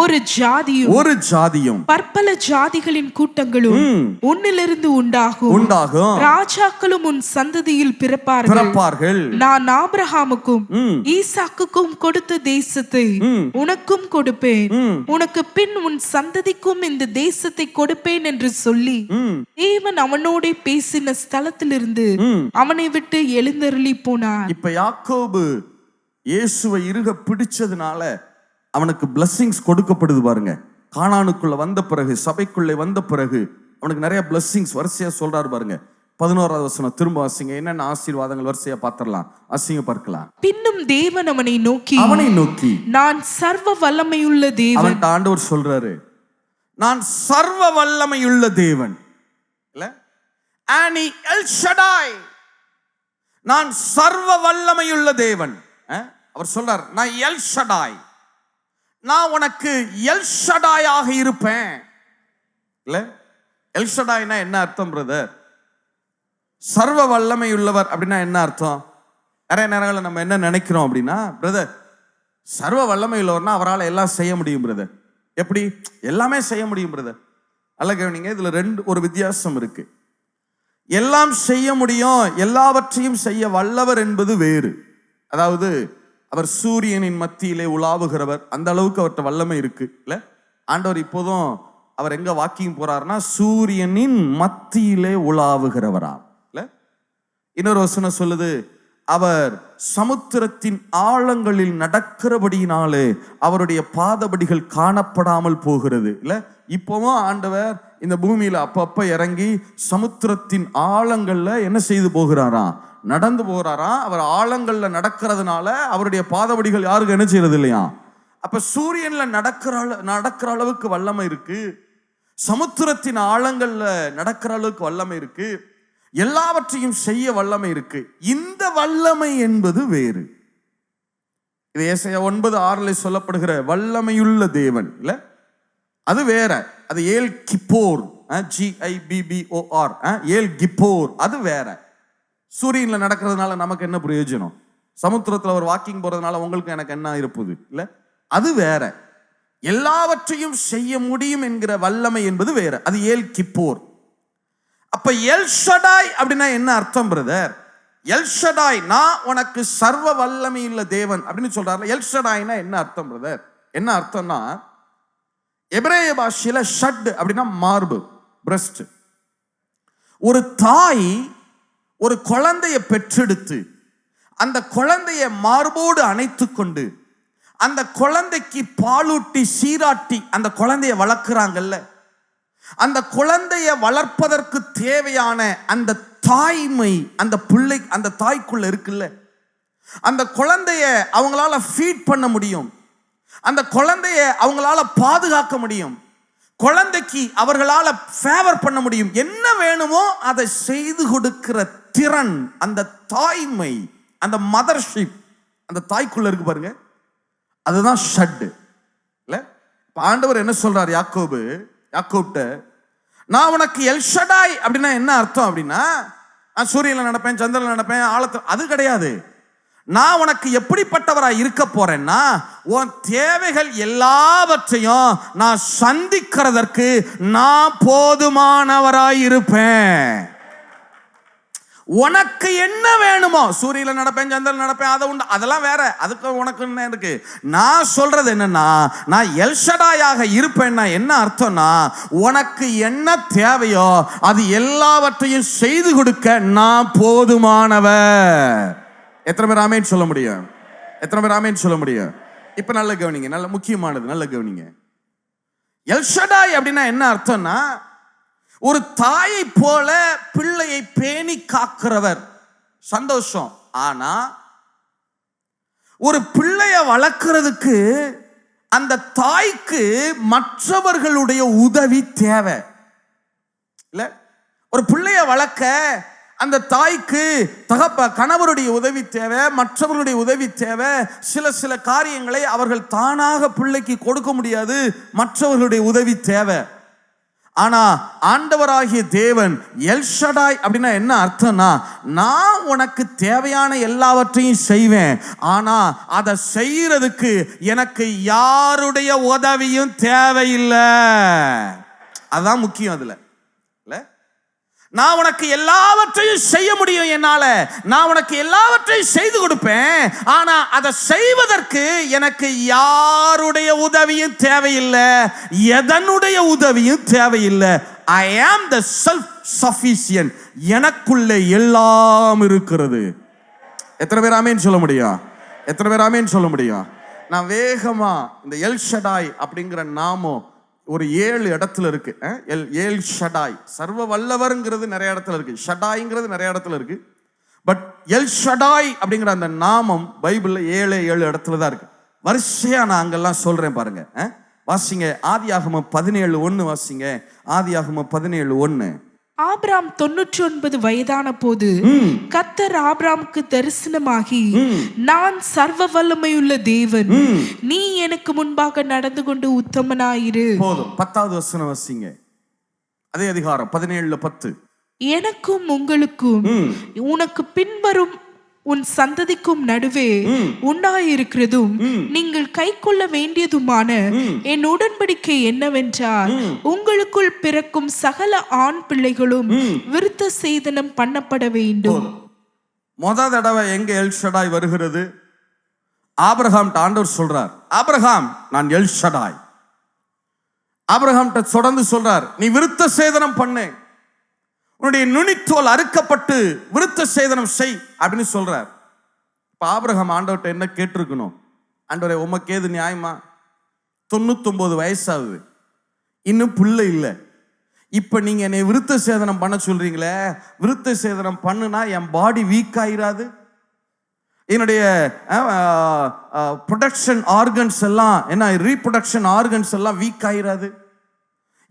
ஒரு ஜாதியும் பற்பல ஜாதிகளின் கூட்டங்களும் உன்னிலிருந்து உண்டாகும். ராஜாக்களும் உன் சந்ததியில் பிறப்பார்கள். நான் ஆபிரகாமுக்கும் ஈசாக்குக்கும் கொடுத்த தேசத்தை உனக்கும் கொடுப்பேன். உனக்கு பின் உன் சந்ததிக்கும் இந்த தேசத்தை கொடுப்பேன் என்று சொல்லி தேவன் அவனோட பேசின ஸ்தலத்திலிருந்து அவனை விட்டு எழுந்தருளி போனார். இப்ப யாக்கோபு இயேசுவை இறுக பிடிச்சதுனால அவனுக்கு blessings கொடுக்கப்படுது பாருங்க. கானானுக்குள்ள வந்த பிறகு, சபைக்குள்ளே வந்த பிறகு அவனுக்கு நிறைய blessings வரிசையா சொல்றாரு பாருங்க. 11வது வசனம் திரும்ப வாசிங்க. என்னென்ன ஆசீர்வாதங்கள் வரிசையா பார்த்திடலாம். வாசிங்க பார்க்கலாம். பின்னும் தேவன் அவனை நோக்கி நான் சர்வ வல்லமையுள்ள தேவன். அவன் ஆண்டவர் சொல்றாரு, நான் சர்வ வல்லமையுள்ள தேவன் இல்ல, ஆனி எல் ஷடாய், நான் சர்வ வல்லமையுள்ள தேவன். அவர் சொல்றார், நான் எல் ஷடாய், நான் உனக்கு எல் ஷடாயாக இருப்பேன். இல்ல, எல் ஷடாய்னா என்ன அர்த்தம் பிரதர்? சர்வ வல்லமை உள்ளவர் அப்படின்னா என்ன அர்த்தம்? நிறைய நேரங்களில் நம்ம என்ன நினைக்கிறோம் அப்படின்னா, பிரதர் சர்வ வல்லமை உள்ளவர்னா அவரால் எல்லாம் செய்ய முடியும் பிரதர். எப்படி? எல்லாமே செய்ய முடியும் பிரதர். அல்ல கவனிங்க, இதுல ஒரு வித்தியாசம் இருக்கு. எல்லாம் செய்ய முடியும், எல்லாவற்றையும் செய்ய வல்லவர் என்பது வேறு. அதாவது அவர் சூரியனின் மத்தியிலே உலாவுகிறவர், அந்த அளவுக்கு அவர்கிட்ட வல்லமை இருக்கு இல்ல. ஆண்டவர் இப்போதும் அவர் எங்க வாக்கிங் போறாருன்னா சூரியனின் மத்தியிலே உலாவுகிறவரா இல்ல. இன்னொரு வசனம் சொல்லுது, அவர் சமுத்திரத்தின் ஆழங்களில் நடக்கிறபடியினாலே அவருடைய பாதபடிகள் காணப்படாமல் போகிறது இல்ல. இப்பவும் ஆண்டவர் இந்த பூமியில அப்பப்ப இறங்கி சமுத்திரத்தின் ஆழங்கள்ல என்ன செய்து போகிறாராம்? நடந்து போகிறாராம். அவர் ஆழங்கள்ல நடக்கிறதுனால அவருடைய பாதபடிகள் யாருக்கு என்ன செய்யறது இல்லையா? அப்ப சூரியன்ல நடக்கிற அளவுக்கு வல்லமை இருக்கு, சமுத்திரத்தின் ஆழங்கள்ல நடக்கிற அளவுக்கு வல்லமை இருக்கு, எல்லாவற்றையும் செய்ய வல்லமை இருக்கு. இந்த வல்லமை என்பது வேறு. இது ஏசாயா 9:6 சொல்லப்படுகிற வல்லமையுள்ள தேவன் இல்ல, அது வேற. அது ஏல் கிப்போர், GIBBOR, ஏல் கிப்போர், அது வேற. சூரியன்ல நடக்கிறதுனால நமக்கு என்ன பிரயோஜனம்? சமுத்திரத்துல ஒரு வாக்கிங் போறதுனால உங்களுக்கு எனக்கு என்ன இருப்பது இல்ல, அது வேற. எல்லாவற்றையும் செய்ய முடியும் என்கிற வல்லமை என்பது வேற, அது ஏல் கிப்போர். அப்ப எல் ஷடாய் அப்படின்னா என்ன அர்த்தம் பிரதர்? எல் ஷடாய், நான் உனக்கு சர்வ வல்லமை உள்ள தேவன் அப்படின்னு சொல்றாரு. எல் ஷடாய்னா என்ன அர்த்தம் பிரதர்? என்ன அர்த்தம்னா, எபிரேய பாஷையில ஷட் அப்படின்னா மார்பு, பிரஸ்ட். ஒரு தாய் ஒரு குழந்தையை பெற்றெடுத்து அந்த குழந்தையை மார்போடு அணைத்து கொண்டு அந்த குழந்தைக்கு பாலூட்டி சீராட்டி அந்த குழந்தையை வளர்க்குறாங்கல்ல, அந்த குழந்தையை வளர்ப்பதற்கு தேவையான அந்த தாய்மை அந்த பிள்ளை அந்த தாய்க்குள்ள இருக்குல்ல, அந்த குழந்தைய அவங்களால ஃபீட் பண்ண முடியும், அந்த குழந்தைய அவங்களால பாதுகாக்க முடியும், குழந்தைக்கு அவர்களால ஃபேவர் பண்ண முடியும், என்ன வேணுமோ அதை செய்து கொடுக்கிற திறன், அந்த தாய்மை, அந்த மதர்ஷிப் அந்த தாய்க்குள்ள இருக்கு பாருங்க, அதுதான் ஷட் இல்ல. ஆண்டவர் என்ன சொல்றார் யாக்கோப்ட்ட, நான் உனக்கு எல் ஷடாய் அப்படின்னா என்ன அர்த்தம் அப்படின்னா, நான் சூரியன்ல நடப்பேன், சந்திரன்ல நடப்பேன், ஆழத்தில், அது கிடையாது. நான் உனக்கு எப்படிப்பட்டவராய் இருக்க போறேன்னா, உன் தேவைகள் எல்லாவற்றையும் நான் சந்திக்கிறதற்கு நான் போதுமானவராய் இருப்பேன். உனக்கு என்ன வேணுமோ, சூரியன்ல நடப்பேன், சந்திரன் நடப்பேன், அதை உண்டு, அதெல்லாம் வேற, அதுக்கு உனக்கு என்ன இருக்கு. நான் சொல்றது என்னன்னா, நான் எல் ஷடாயாக இருப்பேன்னா என்ன அர்த்தம்னா, உனக்கு என்ன தேவையோ அது எல்லாவற்றையும் செய்து கொடுக்க நான் போதுமானவர். எத்தனை பேர் ஆமேன் சொல்ல முடியும்? எத்தனை பேர் ஆமேன் சொல்ல முடியும்? இப்ப நல்ல கவனிங்க, நல்ல முக்கியமானது, நல்ல கவனிங்க. எல் ஷடாய் அப்படின்னா என்ன அர்த்தம்னா, ஒரு தாயை போல பிள்ளையை பேணி காக்கிறவர், சந்தோஷம். ஆனா ஒரு பிள்ளைய வளர்க்கிறதுக்கு அந்த தாய்க்கு மற்றவர்களுடைய உதவி தேவை இல்ல. ஒரு பிள்ளைய வளர்க்க அந்த தாய்க்கு கணவருடைய உதவி தேவை, மற்றவர்களுடைய உதவி தேவை. சில காரியங்களை அவர்கள் தானாக பிள்ளைக்கு கொடுக்க முடியாது, மற்றவர்களுடைய உதவி தேவை. ஆனா ஆண்டவராகிய தேவன் எல் ஷடாய் அப்படின்னா என்ன அர்த்தம்னா, நான் உனக்கு தேவையான எல்லாவற்றையும் செய்வேன், ஆனா அதை செய்யறதுக்கு எனக்கு யாருடைய உதவியும் தேவையில்லை. அதான் முக்கியம். அதுல இல்ல, நான் உனக்கு எல்லாவற்றையும் செய்ய முடியும், என்னால நான் உனக்கு எல்லாவற்றையும் செய்து கொடுப்பேன், ஆனா அதை செய்வதற்கு எனக்கு யாருடைய உதவியும் தேவையில்லை, எதனுடைய உதவியும் தேவையில்லை. ஐ ஆம் த செல்ஃப் சஃபிஷியன்ட். எனக்குள்ளே எல்லாம் இருக்கிறது. எத்தனை பேர் ஆமேன் சொல்ல முடியும்? எத்தனை பேர் ஆமேன் சொல்ல முடியும்? நான் வேகமா இந்த எல் ஷடாய் அப்படிங்கிற நாமம் ஒரு 7 இடத்துல இருக்கு. எல் ஷடாய், சர்வ வல்லவர்ங்கிறது நிறைய இடத்துல இருக்கு, ஷடாய்ங்கிறது நிறைய இடத்துல இருக்கு. பட் எல் ஷடாய் அப்படிங்கிற அந்த நாமம் பைபிள்ல 7 இடத்துல தான் இருக்கு. வரிசையா நான் அங்கெல்லாம் சொல்றேன் பாருங்க. வாசிங்க ஆதியாகமம் 17:1 வாசிங்க. ஆதியாகமம் 17:1. ஆபிராம் 99 வயதான போது கர்த்தர் ஆபிராமுக்கு தரிசனமாகி, நான் சர்வ வல்லமையுள்ள தேவன், நீ எனக்கு முன்பாக நடந்து கொண்டு உத்தமனாயிரு. போதும். 10வது வசனம் வாசிங்க. அதே அதிகாரம் 17:10. எனக்கும் உங்களுக்கும் உனக்கு பின்வரும் உன் சந்ததிக்கும் நடுவே உண்டாயிருக்கிறதும் நீங்கள் கை கொள்ள வேண்டியதுமான என் உடன்படிக்கை என்னவென்றால், உங்களுக்குள் பிறக்கும் சகல ஆண் பிள்ளைகளும் விருத்த சேதனம் பண்ணப்பட வேண்டும். முத தடவை எங்க எல் ஷடாய் வருகிறது? ஆபிரகாம் ஆண்டவர் சொல்றார், ஆபிரகாம் நான் எல் ஷடாய். ஆபிரகாம் தொடர்ந்து சொல்றார், நீ விருத்த சேதனம் பண்ணு, உன்னுடைய நுனித்தோல் அறுக்கப்பட்டு விருத்த சேதனம் செய் அப்படின்னு சொல்றார். இப்ப ஆபிரகாம் ஆண்டவர்கிட்ட என்ன கேட்டிருக்கணும்? ஆண்டவரே, உமக்கு ஏது நியாயமா? 99 வயசாகுது, இன்னும் பிள்ளை இல்லை, இப்ப நீங்க என்னை விருத்த சேதனம் பண்ண சொல்றீங்களே, விருத்த சேதனம் பண்ணுனா என் பாடி வீக் ஆயிராது? என்னுடைய ப்ரொடக்ஷன் ஆர்கன்ஸ் எல்லாம் என்ன, ரீப்ரொடக்ஷன் ஆர்கன்ஸ் எல்லாம் வீக் ஆயிராது?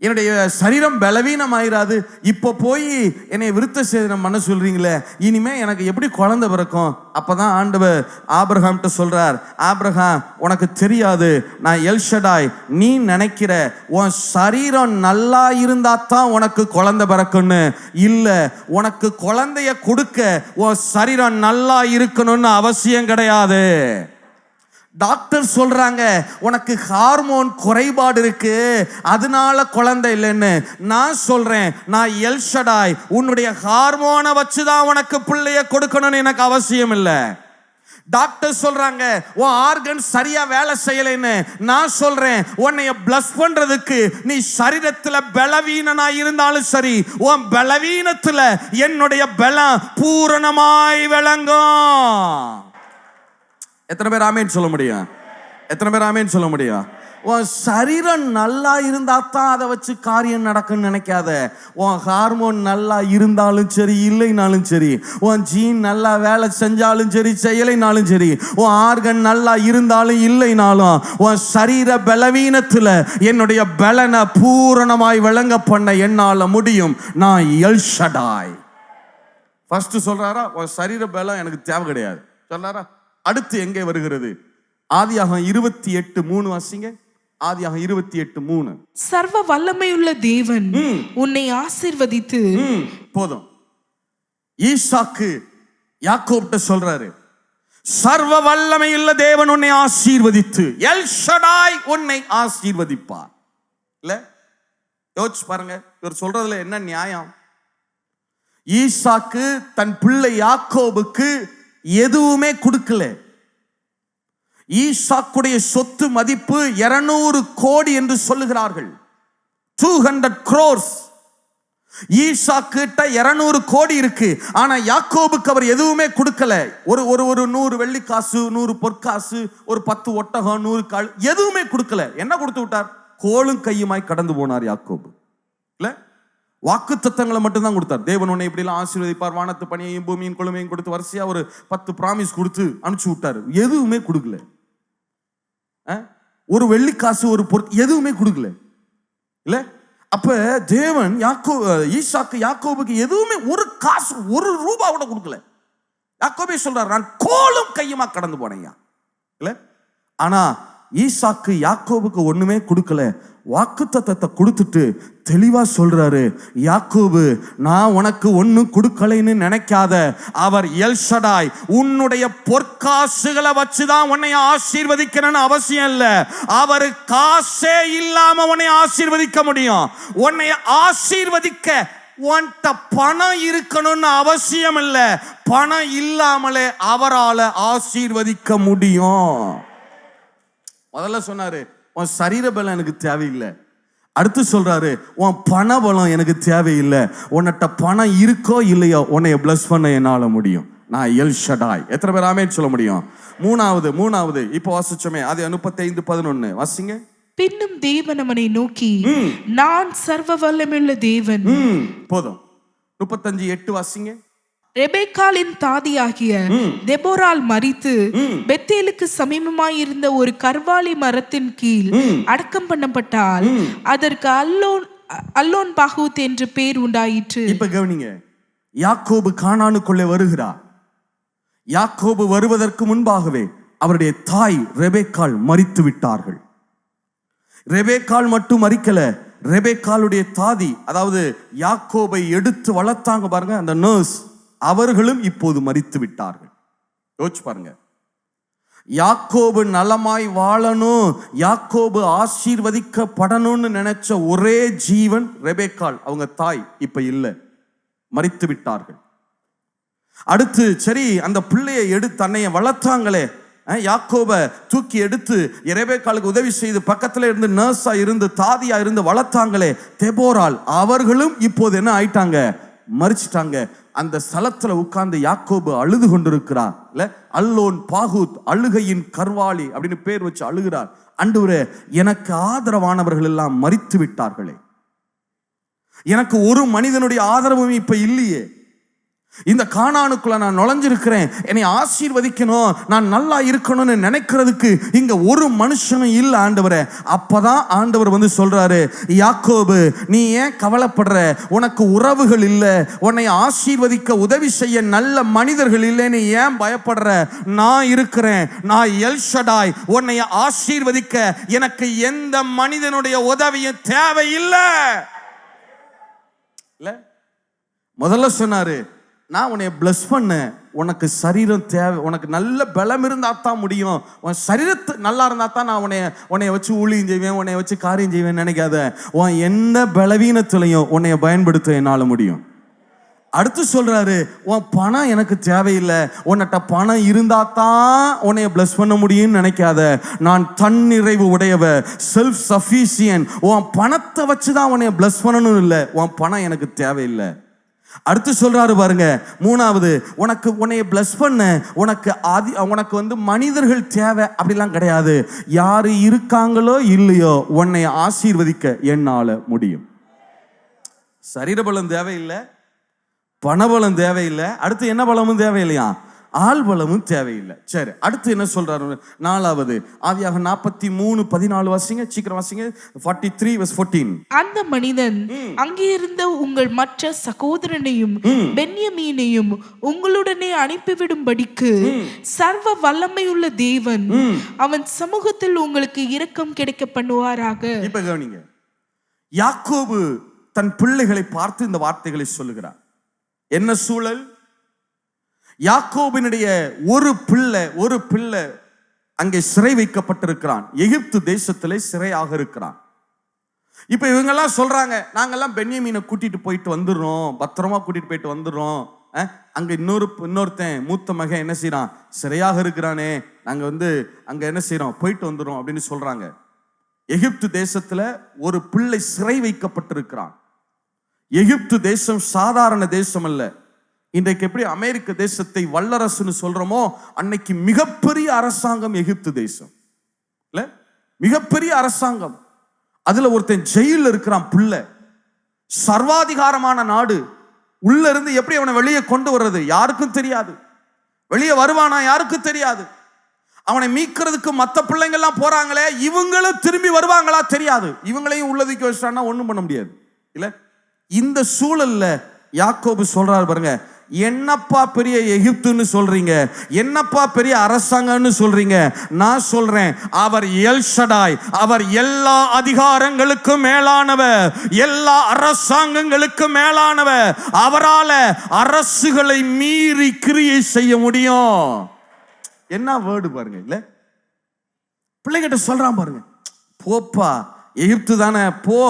என்னுடைய சரீரம் பலவீனம் ஆயிராது? இப்போ போய் என்னை விருத்த சேதனம் பண்ண சொல்றீங்களே, இனிமே எனக்கு எப்படி குழந்தை பிறக்கும்? அப்பதான் ஆண்டவர் ஆபிரகாம்கிட்ட சொல்றார், ஆபிரகாம் உனக்கு தெரியாது, நான் எல் ஷடாய். நீ நினைக்கிற உன் சரீரம் நல்லா இருந்தா தான் உனக்கு குழந்தை பிறக்கும்னு இல்ல, உனக்கு குழந்தைய கொடுக்க உன் சரீரம் நல்லா இருக்கணும்னு அவசியம் கிடையாது. டாக்டர் சொல்றாங்க உனக்கு ஹார்மோன் குறைபாடு இருக்கு, அதனால குழந்தை இல்லைன்னு. நான் சொல்றேன், நான் எல் ஷடாய், உன்னுடைய ஹார்மோனை வச்சுதான் உனக்கு பிள்ளைய கொடுக்கணும்னு எனக்கு அவசியம் இல்லை. டாக்டர் சொல்றாங்க உன் ஆர்கன் சரியா வேலை செய்யலைன்னு. நான் சொல்றேன், உன்னைய பிளஸ் பண்றதுக்கு நீ சரீரத்துல பலவீனனா இருந்தாலும் சரி, உன் பலவீனத்துல என்னுடைய பலம் பூரணமாய் விளங்கும். எத்தனை பேர் ஆமேன் சொல்ல முடியும்? எத்தனை பேர் ஆமேன் சொல்ல முடியும்? உன் சரீரம் நல்லா இருந்தா தான் அதை வச்சு காரியம் நடக்குன்னு நினைக்காத. உன் ஹார்மோன் நல்லா இருந்தாலும் சரி, இல்லைனாலும் சரி, உன் ஜீன் நல்லா வேலை செஞ்சாலும் சரி, செய்யலைனாலும் சரி, உன் ஆர்கன் நல்லா இருந்தாலும் இல்லைனாலும், உன் சரீர பலவீனத்துல என்னுடைய பலனை பூரணமாய் விளங்க பண்ண என்னால முடியும். நான் எல் ஷடாய். ஃபர்ஸ்ட் சொல்றாரா, உன் சரீர பலம் எனக்கு தேவை கிடையாது சொல்றாரா? அடுத்து எங்கே வருகிறது? ஆதியாகமம் 28:3 வாசிங்க. ஆதியாகமம் 28:3. சர்வ வல்லமையுள்ள தேவன் உன்னை ஆசீர்வதித்து. போதும். ஈசாக்கு யாக்கோப்ட்ட சொல்றாரு, சர்வ வல்லமையுள்ள தேவன் உன்னை ஆசீர்வதித்து, எல் ஷடாய் உன்னை ஆசீர்வதிப்பார். இல்ல, யோசிச்சு பாருங்க, இவர் சொல்றதுல என்ன நியாயம்? ஈசாக்கு தன் பிள்ளை யாக்கோபுக்கு எதுவுமே கொடுக்கல. ஈசாக்குடைய சொத்து மதிப்பு 200 கோடி என்று சொல்லுகிறார்கள். 200 crores. ஈசாக்கிட்ட 200 கோடி இருக்கு, ஆனா யாக்கோபுக்கு அவர் எதுவுமே கொடுக்கல. ஒரு 100 வெள்ளிக்காசு, 100 பொற்காசு, ஒரு 10 ஒட்டகம், 100 கால், எதுவுமே கொடுக்கல. என்ன கொடுத்து விட்டார்? கோலும் கையுமாய் கடந்து போனார் யாக்கோபு. இல்ல, வாக்கு தத்தங்களை மட்டும்தான் கொடுத்தார். தேவன் உன்னை இப்படிலாம் ஆசீர்வதிப்பார், வானத்து பணியையும் பூமியின் கொழுமையும் கொடுத்து வரிசையா ஒரு 10 ப்ராமிஸ் கொடுத்து அனுப்பிச்சு விட்டாரு. எதுவுமே கொடுக்கல. ஒரு வெள்ளிக்காசு, ஒரு எதுவுமே கொடுக்கல. இல்ல, அப்ப தேவன் ஈசாக்கு யாக்கோபுக்கு எதுவுமே ஒரு காசு ஒரு ரூபா கூட கொடுக்கல. யாக்கோபே சொல்றாரு, நான் கோலும் கையுமா கடந்து போனேன் இல்ல. ஆனா ஈசாக்கு யாக்கோபுக்கு ஒண்ணுமே கொடுக்கல. வாக்குத்தத்தத்தை கொடுத்துட்டு தெளிவா சொல்றாரு, யாக்கோபு நான் உனக்கு ஒன்னும் கொடுக்கலைன்னு நினைக்காத, அவர் எல்ஷடாய், உன்னுடைய பொற்காசுகளை வச்சுதான் உன்னை ஆசீர்வதிக்கணும்னு அவசியம் இல்ல. அவரு காசே இல்லாம உன்னை ஆசீர்வதிக்க முடியும். உன்னை ஆசீர்வதிக்க உன்கிட்ட பணம் இருக்கணும்னு அவசியம் இல்ல. பணம் இல்லாமலே அவரால் ஆசீர்வதிக்க முடியும். முதல்ல சொன்னாரு, உன் சரீர பலம் எனக்கு தேவையில்லை. அடுத்து சொல்றாரு, உன் பண பலம் எனக்கு தேவையில்லை. உன்கிட்ட பணம் இருக்கோ இல்லையோ உன்னைய பிளஸ் பண்ண என்னால முடியும். நான் எல் ஷடாய். எத்தனை பேர் ஆமென் சொல்ல முடியும்? மூணாவது இப்போ வாசிச்சோமே, அது 35:11 வாசிங்க. பின்னும் தேவன் அவனை நோக்கி, நான் சர்வ வல்லமையுள்ள தேவன். போதும். 35:8 வாசிங்க. ரெபெக்காளின் தாதியாகிய தெபோராள் மரித்து பெத்தேலுக்கு சமீபமாயிருந்த ஒரு கர்வாலி மரத்தின் கீழ் அடக்கம் பண்ணப்பட்டால் அதற்கு அல்லோன் பாகூத் என்று பேர் உண்டாயிற்று. இப்ப கவனிங்க, யாக்கோபு கானானுக்குள்ளே வருகிறார். யாக்கோபு வருவதற்கு முன்பாகவே அவருடைய தாய் ரெபெக்காள் மரித்து விட்டார்கள். ரெபெக்காள் மட்டும் மரிக்கல, ரெபெக்காளுடைய தாதி, அதாவது யாக்கோபை எடுத்து வளர்த்தாங்க பாருங்க, அந்த நர்ஸ், அவர்களும் இப்போது மரித்து விட்டார்கள். யோசிச்சு பாருங்க. யாக்கோபு நலமாய் வாழணும், யாக்கோபு ஆசீர்வதிக்கப்படணும்னு நினைச்ச ஒரே ஜீவன் ரெபெக்காள், அவங்க தாய், இப்ப இல்லை, மரித்து விட்டார்கள். அடுத்து சரி, அந்த பிள்ளையை எடுத்து தன்னைய வளர்த்தாங்களே, யாக்கோபை தூக்கி எடுத்து ரெபெக்காளுக்கு உதவி செய்து பக்கத்துல இருந்து நர்ஸா இருந்து தாதியா இருந்து வளர்த்தாங்களே தெபோராள், அவர்களும் இப்போது என்ன ஆயிட்டாங்க? மரிச்சிட்டாங்க. அந்த ஸ்தலத்துல உட்கார்ந்து யாக்கோபு அழுது கொண்டிருக்கிறார். இல்ல, அல்லோன் பாகூத், அழுகையின் கர்வாலி அப்படின்னு பேர் வச்சு அழுகிறார். ஆண்டவரே, எனக்கு ஆதரவானவர்கள் எல்லாம் மரித்து விட்டார்களே, எனக்கு ஒரு மனிதனுடைய ஆதரவும் இப்ப இல்லையே. இந்த கானானுக்குள்ள நான் நுழைஞ்சிருக்கிறேன், என்னை ஆசீர்வதிக்கணும், நான் நல்லா இருக்கணும்னு நினைக்கிறதுக்கு இங்க ஒரு மனுஷனும் இல்லை ஆண்டவரே. அப்பதான் ஆண்டவர் வந்து சொல்றாரு, யாக்கோபு நீ ஏன் கவலைப்படுற? உனக்கு உறவுகள் இல்லை, உன்னை ஆசீர்வதிக்க உதவி செய்ய நல்ல மனிதர்கள் இல்லை, நீ ஏன் பயப்படுற? நான் இருக்கிறேன், நான் எல் ஷடாய், உன்னை ஆசீர்வதிக்க எனக்கு எந்த மனிதனுடைய உதவியும் தேவையில்லை. இல்ல, முதல்ல சொன்னாரு, நான் உன்னை பிளஸ் பண்ண, உனக்கு சரீரம் தேவை, உனக்கு நல்ல பலம் இருந்தா தான் முடியும், உன் சரீரத்து நல்லா இருந்தா தான் நான் உன்னைய வச்சு ஊழியம் செய்வேன், உன்னைய வச்சு காரியம் செய்வேன் நினைக்காத. உன் எந்த பலவீனத்திலையும் உன்னைய பயன்படுத்த என்னால முடியும். அடுத்து சொல்றாரு, உன் பணம் எனக்கு தேவையில்லை, உன்கிட்ட பணம் இருந்தா தான் உன்னைய பிளஸ் பண்ண முடியும்னு நினைக்காத. நான் தன்னிறைவு உடையவ, செல்ஃப் சஃபிஷியன்ட். உன் பணத்தை வச்சுதான் உன்னைய பிளஸ் பண்ணணும் இல்லை, உன் பணம் எனக்கு தேவையில்லை. அடுத்து சொல்றாரு பாருங்க, மூணாவது, உன்னைய பிளஸ் பண்ண உனக்கு வந்து மனிதர்கள் தேவை அப்படிலாம் கிடையாது. யாரு இருக்காங்களோ இல்லையோ உன்னை ஆசீர்வதிக்க என்னால முடியும். சரீர பலம் தேவையில்லை, பணபலம் தேவையில்லை, அடுத்து என்ன பலமும் தேவையில்லையா? ஆள் பலமும் தேவையில்லை. சரி, அடுத்து என்ன சொல்றாரு? நாலாவது, ஆதியாக 43:14 வாசிங்க, சீக்கிரம் வாசிங்க. 43:14. அந்த மனிதன் அங்கே இருந்த உங்கள் மற்ற சகோதரனையும் பென்யமீனையும் உங்களுடனே அனுப்பிவிடும்படிக்கு சர்வ வல்லமையுள்ள தேவன் அவன் சமூகத்தில் உங்களுக்கு இரக்கம் கிடைக்க பண்ணுவாராக. இப்ப கவனிங்க, யாக்கோபு தன் பிள்ளைகளை பார்த்து இந்த வார்த்தைகளை சொல்லுகிறார். என்ன சூழல்? யாக்கோபினுடைய ஒரு பிள்ளை அங்கே சிறை வைக்கப்பட்டிருக்கிறான், எகிப்து தேசத்திலே சிறையாக இருக்கிறான். இப்ப இவங்கெல்லாம் சொல்றாங்க, நாங்கெல்லாம் பென்யமீனை கூட்டிட்டு போயிட்டு வந்துடுறோம், பத்திரமா கூட்டிட்டு போயிட்டு வந்துடுறோம். அங்க இன்னொருத்தன் மூத்த மகன் என்ன செய்யறான்? சிறையாக இருக்கிறானே, நாங்க வந்து அங்க என்ன செய்யறோம்? போயிட்டு வந்துடுறோம் அப்படின்னு சொல்றாங்க. எகிப்து தேசத்துல ஒரு பிள்ளை சிறை வைக்கப்பட்டிருக்கிறான். எகிப்து தேசம் சாதாரண தேசம் அல்ல. இன்றைக்கு எப்படி அமெரிக்க தேசத்தை வல்லரசுன்னு சொல்றோமோ, அன்னைக்கு மிகப்பெரிய அரசாங்கம் எகிப்து தேசம் இல்ல, மிகப்பெரிய அரசாங்கம். அதுல ஒருத்தன் ஜெயில இருக்கிறான், பிள்ளை, சர்வாதிகாரமான நாடு. உள்ள இருந்து எப்படி அவனை வெளியே கொண்டு வர்றது யாருக்கும் தெரியாது, வெளியே வருவானா யாருக்கும் தெரியாது. அவனை மீட்கிறதுக்கு மற்ற பிள்ளைங்கள்லாம் போறாங்களே, இவங்களும் திரும்பி வருவாங்களா தெரியாது. இவங்களையும் உள்ளதுக்கு வச்சிட்டான்னா ஒண்ணும் பண்ண முடியாது. இல்ல? இந்த சூழல்ல யாக்கோபு சொல்றாரு பாருங்க, என்னப்பா பெரிய எகிப்துன்னு சொல்றீங்க, என்னப்பா பெரிய அரசாங்கம்னு சொல்றீங்க, நான் சொல்றேன் அவர் எல்ஷடாய், அவர் எல்லா அதிகாரங்களுக்கும் மேலானவர், எல்லா அரசாங்கங்களுக்கும் மேலானவர், அவரால அரசுகளை மீறி கிரியை செய்ய முடியும். என்ன வேர்டு பாருங்க, இல்ல? பிள்ளைகிட்ட சொல்றான் பாருங்க, போப்பா எகிப்து தானே போ,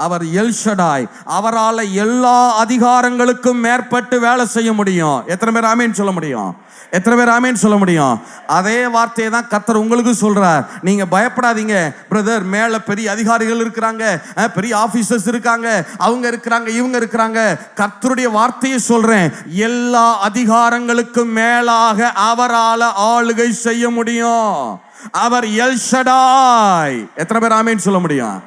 அவர் எல்ஷடாய், அவரால் எல்லா அதிகாரங்களுக்கும் மேற்பட்டு வேலை செய்ய முடியும். எத்தனை பேர் ஆமேன் சொல்ல முடியும்? எத்தனை பேர் ஆமேன் சொல்ல முடியும்? அதே வார்த்தையை தான் கர்த்தர் உங்களுக்கு சொல்றார். நீங்க பயப்படாதீங்க பிரதர், மேல பெரிய அதிகாரிகள் இருக்கிறாங்க, பெரிய ஆபீசர்ஸ் இருக்காங்க, அவங்க இருக்கிறாங்க, இவங்க இருக்கிறாங்க. கர்த்தருடைய வார்த்தையை சொல்றேன், எல்லா அதிகாரங்களுக்கும் மேலாக அவரால் ஆளுகை செய்ய முடியும். அவர் எல்ஷடாய். எத்தனை பேர் ஆமேன் சொல்ல முடியும்?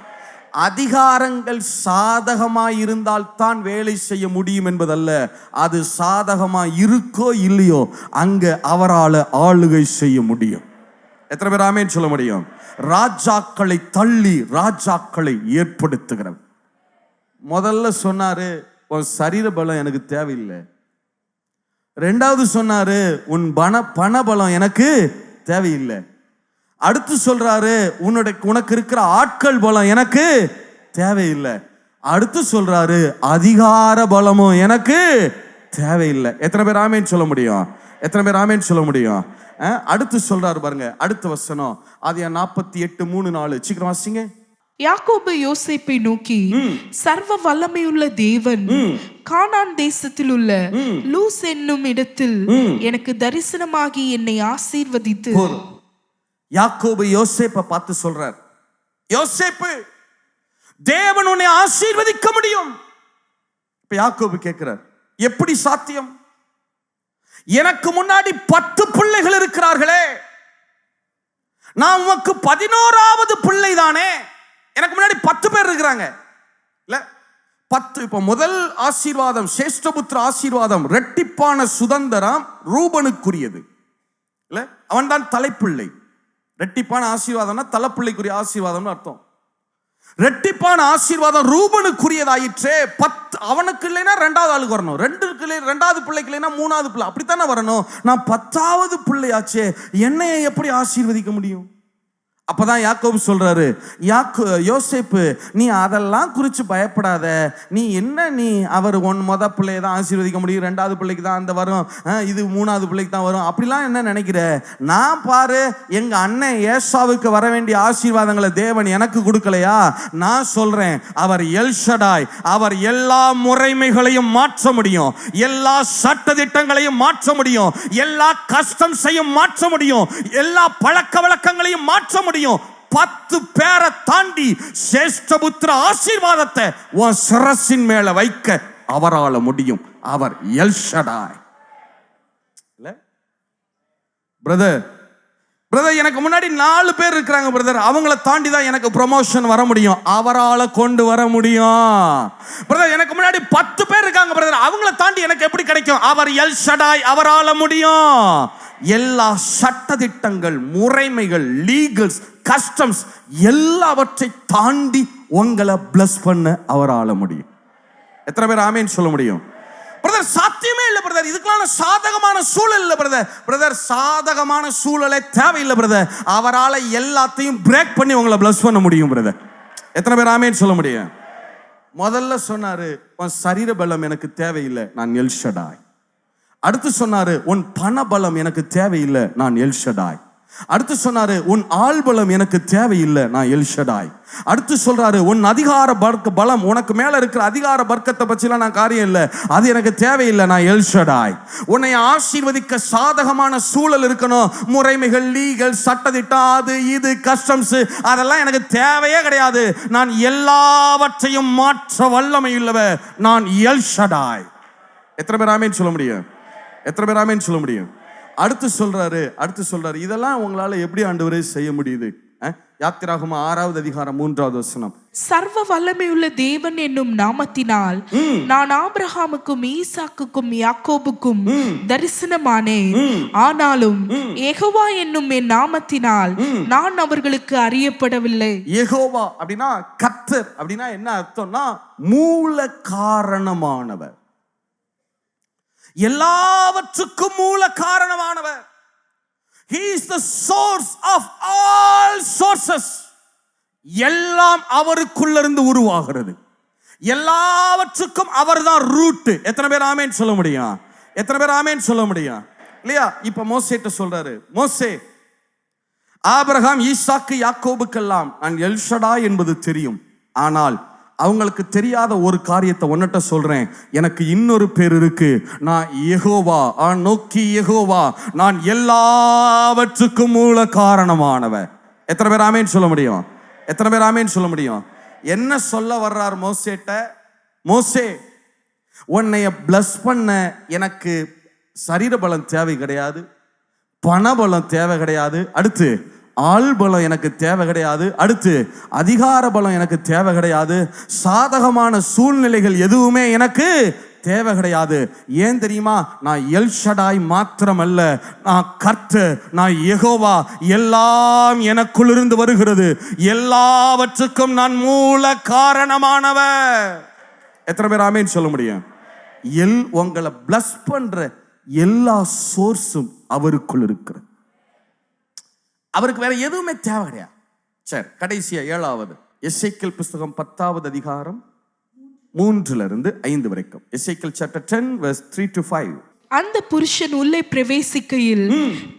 அதிகாரங்கள் சாதகமாய் இருந்தால் தான் வேலை செய்ய முடியும் என்பதல்ல, அது சாதகமாய் இருக்கோ இல்லையோ அங்க அவரால் ஆளுகை செய்ய முடியும். எத்தனை பேர் ஆமேன் சொல்ல முடியும்? ராஜாக்களை தள்ளி ராஜாக்களை ஏற்படுத்துகிறவர். முதல்ல சொன்னாரு, உன் சரீர பலம் எனக்கு தேவையில்லை. ரெண்டாவது சொன்னாரு, உன் பண பலம் எனக்கு தேவையில்லை. அடுத்து சொல்றாரு, உனக்கு இருக்கிற ஆட்கள் பலம் எனக்கு தேவையில்லை. அடுத்து சொல்றாரு, அதிகார பலமும் எனக்கு தேவையில்லை. எத்தனை பேர் ஆமேன் சொல்ல முடியும்? எத்தனை பேர் ஆமேன் சொல்ல முடியும்? அடுத்து சொல்றாரு பாருங்க, அடுத்த வசனம் ஆதியாகமம் 48:3-4. சீக்கிரம் வாசிங்க. யாக்கோபு யோசேப்பை நோக்கி, சர்வ வல்லமையுள்ள தேவன் கானான் தேசத்தில் உள்ள லூஸ் என்னும் இடத்தில் எனக்கு தரிசனமாகி என்னை ஆசீர்வதித்து. யாக்கோபு யோசேப்பை பார்த்து சொல்றார், யோசேப்பு, தேவன் உன்னை ஆசீர்வதிக்க முடியும். இப்ப யாக்கோபு கேட்கிறார், எப்படி சாத்தியம்? எனக்கு முன்னாடி 10 பிள்ளைகள் இருக்கிறார்களே, நான் உனக்கு 11வது பிள்ளை தானே. எனக்கு முன்னாடி 10 பேர் இருக்கிறாங்க இல்ல? 10. இப்ப முதல் ஆசீர்வாதம், சேஷ்டபுத்திர ஆசீர்வாதம், ரெட்டிப்பான சுதந்திரம் ரூபனுக்குரியது இல்ல? அவன் தான் தலைப்பிள்ளை. ரெட்டிப்பான ஆசீர்வாதம்னா தலைப்பிள்ளைக்குரிய ஆசீர்வாதம்னு அர்த்தம். ரெட்டிப்பான ஆசீர்வாதம் ரூபனுக்குரியதாயிற்றே. 10 அவனுக்கு இல்லைன்னா 2வது ஆளுக்கு வரணும், 2வது பிள்ளைக்கு இல்லைன்னா 3வது பிள்ளை, அப்படித்தானே வரணும். நான் 10வது பிள்ளையாச்சே, என்னைய எப்படி ஆசீர்வதிக்க முடியும்? அப்பதான் யாக்கோபு சொல்றாரு, யோசேப்பு, நீ அதெல்லாம் குறித்து பயப்படாத. நீ அவர் முத பிள்ளையை தான் ஆசீர்வதிக்க முடியும், 2வது பிள்ளைக்கு தான் அந்த வரும், இது 3வது பிள்ளைக்கு தான் வரும், அப்படிலாம் என்ன நினைக்கிற? நான் பாரு, எங்க அண்ணன் ஏசாவுக்கு வர வேண்டிய ஆசீர்வாதங்களை தேவன் எனக்கு கொடுக்கலையா? நான் சொல்றேன், அவர் எல்ஷடாய், அவர் எல்லா முறைமைகளையும் மாற்ற முடியும், எல்லா சட்ட திட்டங்களையும் மாற்ற முடியும், எல்லா கஸ்டம்ஸையும் மாற்ற முடியும், எல்லா பழக்க வழக்கங்களையும் மாற்ற முடியும். 10 பேரை தாண்டி சேஷ்டபுத்திர ஆசீர்வாதத்தை உன் சிரசின் மேல வைக்க அவரால் முடியும். அவர் எல்ஷடாய். பிரதர், எனக்கு முன்னாடி 4 பேர் இருக்கிறாங்க பிரதர், அவங்கள தாண்டி தான் எனக்கு ப்ரமோஷன் வர முடியும், அவரால் கொண்டு வர முடியும். பிரதர், எனக்கு முன்னாடி 10 பேர் இருக்காங்க பிரதர், அவங்கள தாண்டி எனக்கு எப்படி கிடைக்கும்? அவர் எல்ஷடாய், அவரால் முடியும். எல்லா சட்டதிட்டங்கள், முறைமைகள், லீகல்ஸ், கஸ்டம்ஸ் எல்லாவற்றை தாண்டி உங்களை பிளஸ் பண்ண அவரால் முடியும். எத்தனை பேர் ஆமேன் சொல்ல முடியும்? பிரதர், சாத்தியமே இல்லை பிரதர், இதுக்கெல்லாம் சாதகமான சூழல் இல்லை பிரதர், சாதகமான சூழலே தேவையில்லை பிரதர், அவரால் எல்லாத்தையும் பிரேக் பண்ணி உங்களை பிளஸ் பண்ண முடியும் பிரதர். எத்தனை பேர் ஆமேன் சொல்ல முடியும்? முதல்ல சொன்னாரு, உன் சரீர பலம் எனக்கு தேவையில்லை, நான் எல்ஷடாய். அடுத்து சொன்னாரு, உன் பண பலம் எனக்கு தேவையில்லை, நான் எல்ஷடாய். அடுத்து சொன்னாரு, உன் ஆள் பலம் எனக்கு தேவையில்லை, நான் எல்ஷடாய். அடுத்து சொல்றாரு, உன் அதிகார பலம், உனக்கு மேல இருக்கிற அதிகார வர்க்கத்தை பற்றிலாம் நான் காரியம் இல்லை, அது எனக்கு தேவையில்லை, நான் எல்ஷடாய். உன்னை ஆசீர்வதிக்க சாதகமான சூழல் இருக்கணும், முறைமைகள், லீகல், சட்டதிட்டம், அது இது கஸ்டம்ஸ், அதெல்லாம் எனக்கு தேவையே கிடையாது, நான் எல்லாவற்றையும் மாற்ற வல்லமை உள்ளவர், நான் எல்ஷடாய். எத்தனை பேர் ஆமேன் சொல்ல முடியும்? எத்தனை பேர் ஆமேன் சொல்ல முடியும்? அடுத்து சொல்றாரு, இதெல்லாம் உங்களால எப்படி ஆண்டவரே செய்ய முடியுது? யாத்திராகம 6வது அதிகாரம் 3வது வசனம். சர்வ வல்லமையுள்ள தேவன் என்னும் நாமத்தினால் நான் ஆபிரகாமுக்கும் ஈசாக்குக்கும் யாக்கோபுக்கும் தரிசனமானேன். ஆனாலும் யெகோவா என்னும் என் நாமத்தினால் நான் அவர்களுக்கு அறியப்படவில்லை. யெகோவா அப்படின்னா கர்த்தர் அப்படின்னா என்ன அர்த்தம்னா மூல காரணமானவர், எல்லாவற்றுக்கும் மூல காரணமானவர். He is the source of all sources. எல்லாம் அவருக்குள்ள இருந்து உருவாகிறது. எல்லாவற்றுக்கும் அவர்தான் ரூட். எத்தனை பேர் ஆமென் சொல்ல முடியும்? எத்தனை பேர் ஆமென் சொல்ல முடியும்? இல்லையா? இப்ப மோசேட்ட சொல்றாரு, மோசே, ஆபிரகாம் ஈசாக்கு யாக்கோபுக்கெல்லாம் நான் எல் ஷடாய் என்பது தெரியும், ஆனால் அவங்களுக்கு தெரியாத ஒரு காரியத்தை உன்னிட்ட சொல்றேன். எனக்கு இன்னொரு பேர் இருக்கு. நான் யெகோவா, நோக்கி யெகோவா, நான் எல்லாவற்றுக்கும் மூல காரணமானவர். எத்தனை பேர் ஆமென் சொல்ல முடியும்? எத்தனை பேர் ஆமென் சொல்ல முடியும்? என்ன சொல்ல வர்றார் மோசேட்ட? மோசே, உன்னைய பிளஸ் பண்ண எனக்கு சரீர பலம் தேவை கிடையாது, பண பலம் தேவை கிடையாது, அடுத்து ஆள் பலம் எனக்கு தேவை கிடையாது, அடுத்து அதிகார பலம் எனக்கு தேவை கிடையாது, சாதகமான சூழ்நிலைகள் எதுவுமே எனக்கு தேவை கிடையாது. ஏன் தெரியுமா? நான் எல் ஷடாய் மாத்திரமல்ல, நான் கர்த்தர், நான் யெகோவா. எல்லாம் எனக்குள்ளிருந்து வருகிறது, எல்லாவற்றுக்கும் நான் மூல காரணமானவர். எத்தனை பேர் ஆமென் சொல்ல முடியும்? உங்களை பிளஸ் பண்ற எல்லா சோர்ஸும் அவருக்குள் இருக்கிறது. அவருக்கு வேற எதுவுமே தேவை கிடையாது. சரி, கடைசியா 7வது எசேக்கியேல் புஸ்தகம் 10வது அதிகாரம் 3-5 வரைக்கும். எசேக்கியேல் chapter 10 verse 3 to 5. அந்த புருஷன் உள்ளே பிரவேசிக்கையில்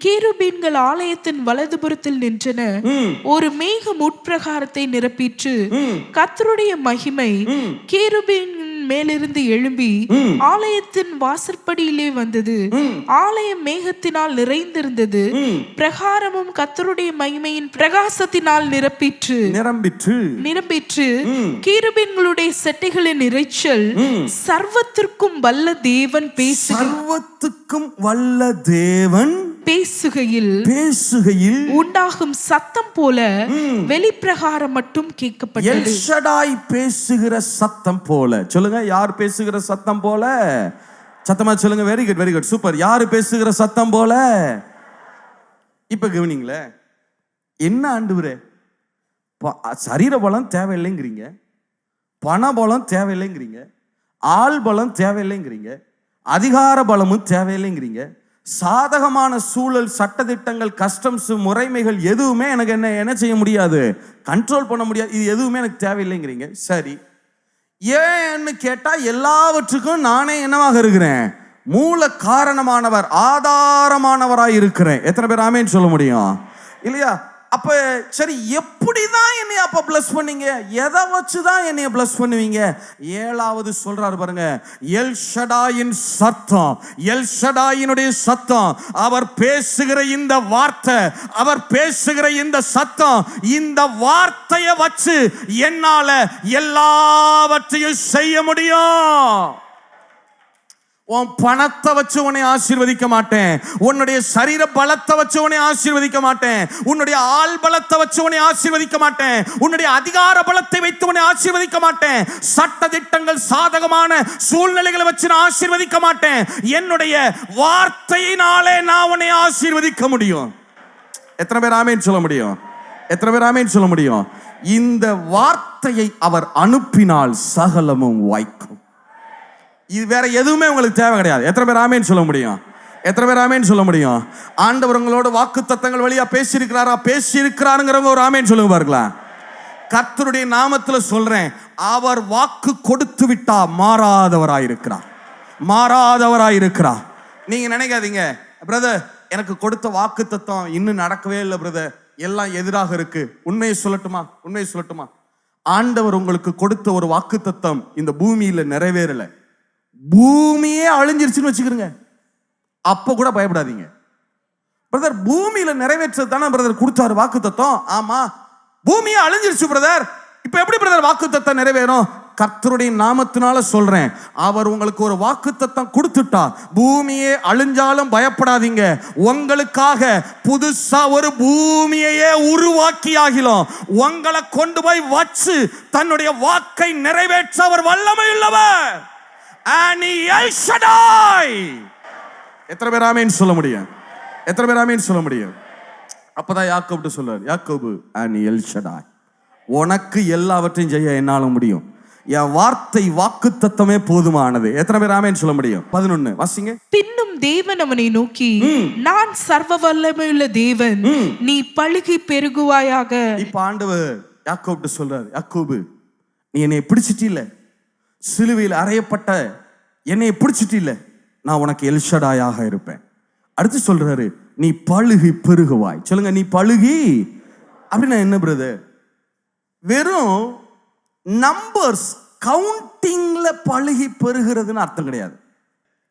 கேருபீன்கள் ஆலயத்தின் வலதுபுறத்தில் நின்றன. ஒரு மேகம் உட்பிரகாரத்தை நிரப்பிற்று. கர்த்தருடைய மகிமை கேருபீன் மேலிருந்து எழும்பி ஆலயத்தின் வாசற்படியிலே வந்தது. ஆலயம் மேகத்தினால் நிறைந்திருந்தது. பிரகாரமும் கர்த்தருடைய மகிமையின் பிரகாசத்தினால் நிரம்பிற்று. கேருபீன்களுடைய செட்டைகளின் இரைச்சல் சர்வத்திற்கும் வல்ல தேவன் பேசுகையில் உண்டாகும் சத்தம் போல வெளிப்பிரகாரம் மட்டும் கேட்கப்பட்டது. எல் ஷடாய் பேசுகிற சத்தம் போல. சொல்லுங்க, யார் பேசுகிற சத்தம் போல? சத்தமா சொல்லுங்க. Very good, very good, super. யாரு பேசுகிற சத்தம் போல? இப்ப கவனிங்களே, என்ன ஆண்டவரே, சரீர பலம் தேவையில்லைங்கிறீங்க, பண பலம் தேவையில்லைங்கிறீங்க, ஆள் பலம் தேவையில்லைங்கிறீங்க, அதிகார பலமும் தேவையில்லைங்கிறீங்க, சாதகமான சூழல், சட்டதிட்டங்கள், கஸ்டம்ஸ், முறைமைகள் எதுவுமே எனக்கு என்ன செய்ய முடியாது, கண்ட்ரோல் பண்ண முடியாது, இது எதுவுமே எனக்கு தேவையில்லைங்கிறீங்க. சரி, ஏன்னு கேட்டா எல்லாவற்றுக்கும் நானே என்னவாக இருக்கிறேன்? மூல காரணமானவர், ஆதாரமானவராய் இருக்கிறேன். எத்தனை பேர் ஆமென் சொல்ல முடியும்? இல்லையா? அப்ப சரி, எப்படிதான் என்னை அப்ப பிளஸ் பண்ணீங்க? எதை வச்சுதான் என்னைய பிளஸ் பண்ணுவீங்க? 7வது சொல்றாரு பாருங்க, எல் ஷடாயின் சத்தம், எல் ஷடாயினுடைய சத்தம், அவர் பேசுகிற இந்த வார்த்தை, அவர் பேசுகிற இந்த சத்தம், இந்த வார்த்தையை வச்சு என்னால எல்லாவற்றையும் செய்ய முடியும். உன் பணத்தை வச்சு உன்னை ஆசீர்வதிக்க மாட்டேன், உன்னுடைய சரீர பலத்தை வச்சு உன்னை ஆசீர்வதிக்க மாட்டேன், உன்னுடைய ஆள் பலத்தை வச்சு உன்னை ஆசீர்வதிக்க மாட்டேன், உன்னுடைய அதிகார பலத்தை வைத்து உன்னை ஆசீர்வதிக்க மாட்டேன், சட்ட திட்டங்கள், சாதகமான சூழ்நிலைகளை வச்சு நான் ஆசீர்வதிக்க மாட்டேன். என்னுடைய வார்த்தையினாலே நான் உன்னை ஆசீர்வதிக்க முடியும். எத்தனை பேர் ஆமென் சொல்ல முடியும்? எத்தனை பேர் ஆமென் சொல்ல முடியும்? இந்த வார்த்தையை அவர் அனுப்பினால் சகலமும் வாய்க்கும். இது வேற எதுவுமே உங்களுக்கு தேவை கிடையாது. எத்தனை பேர் ஆமென் சொல்ல முடியும்? எத்தனை பேர் ஆமென் சொல்ல முடியும்? ஆண்டவர் உங்களோட வாக்கு தத்தங்கள் வழியா பேசியிருக்கிறாருங்கிறவங்க ஒரு ஆமென் சொல்லுங்க பாருங்களா. கர்த்தருடைய நாமத்துல சொல்றேன், அவர் வாக்கு கொடுத்து விட்டா மாறாதவராயிருக்கிறார். நீங்க நினைக்காதீங்க, பிரதர் எனக்கு கொடுத்த வாக்கு தத்தம் இன்னும் நடக்கவே இல்லை பிரதர், எல்லாம் எதிராக இருக்கு. உண்மையை சொல்லட்டுமா? ஆண்டவர் உங்களுக்கு கொடுத்த ஒரு வாக்கு தத்தம் இந்த பூமியில நிறைவேறல, பூமியே அழிஞ்சிருச்சுன்னு வச்சுக்கிறீங்க, அப்ப கூட பயப்படாதீங்க. பிரதர் பூமியில நிறைவேற்றது தானே பிரதர் கொடுத்தாரு வாக்கு தத்தம். ஆமா, பூமியே அழிஞ்சிருச்சு பிரதர், இப்ப எப்படி பிரதர் வாக்கு தத்தம் நிறைவேறும்? கர்த்தருடைய நாமத்தினால சொல்றேன், அவர் உங்களுக்கு ஒரு வாக்குத்தத்தம் கொடுத்துட்டா, பூமியே அழிஞ்சாலும் பயப்படாதீங்க, உங்களுக்காக புதுசா ஒரு பூமியையே உருவாக்கி ஆகிலும் உங்களை கொண்டு போய் வச்சு தன்னுடைய வாக்கை நிறைவேற்ற அவர் வல்லமை உள்ளவர். எல் ஷடாய். எத்தனை பேர் ஆமென் சொல்ல முடியும்? எத்தனை பேர் ஆமென் சொல்ல முடியும்? அப்பதான் யாக்கோபு சொல்றார், யாக்கோபு எல் ஷடாய், உனக்கு எல்லாவற்றையும் செய்ய என்னால முடியும், என் வார்த்தை வாக்குத்தத்தமே போதுமானது. எத்தனை பேர் ஆமென் சொல்ல முடியும்? 11 வாசிங்க. பின்னும் தேவன் அவனை நோக்கி, நான் சர்வ வல்லமையுள்ள தேவன், நீ பலுகி பெருகுவாயாக. இப்ப ஆண்டவர் யாக்கோபு சொல்றாரு, யாக்கோபு நீ என்னை பிடிச்சிட்டில்ல, சிலுவையில் அறையப்பட்ட என்னை பிடிச்சிட்டில்ல, நான் உனக்கு எல் ஷடாயாக இருப்பேன். அடுத்து சொல்றாரு, நீ பழுகி பெருகுவாய். சொல்லுங்க, நீ பழுகி. அப்படின்னா என்ன பிரதர்? வெறும் நம்பர்ஸ் கவுண்டிங்ல பழுகி பெருகிறதுன்னு அர்த்தம் கிடையாது.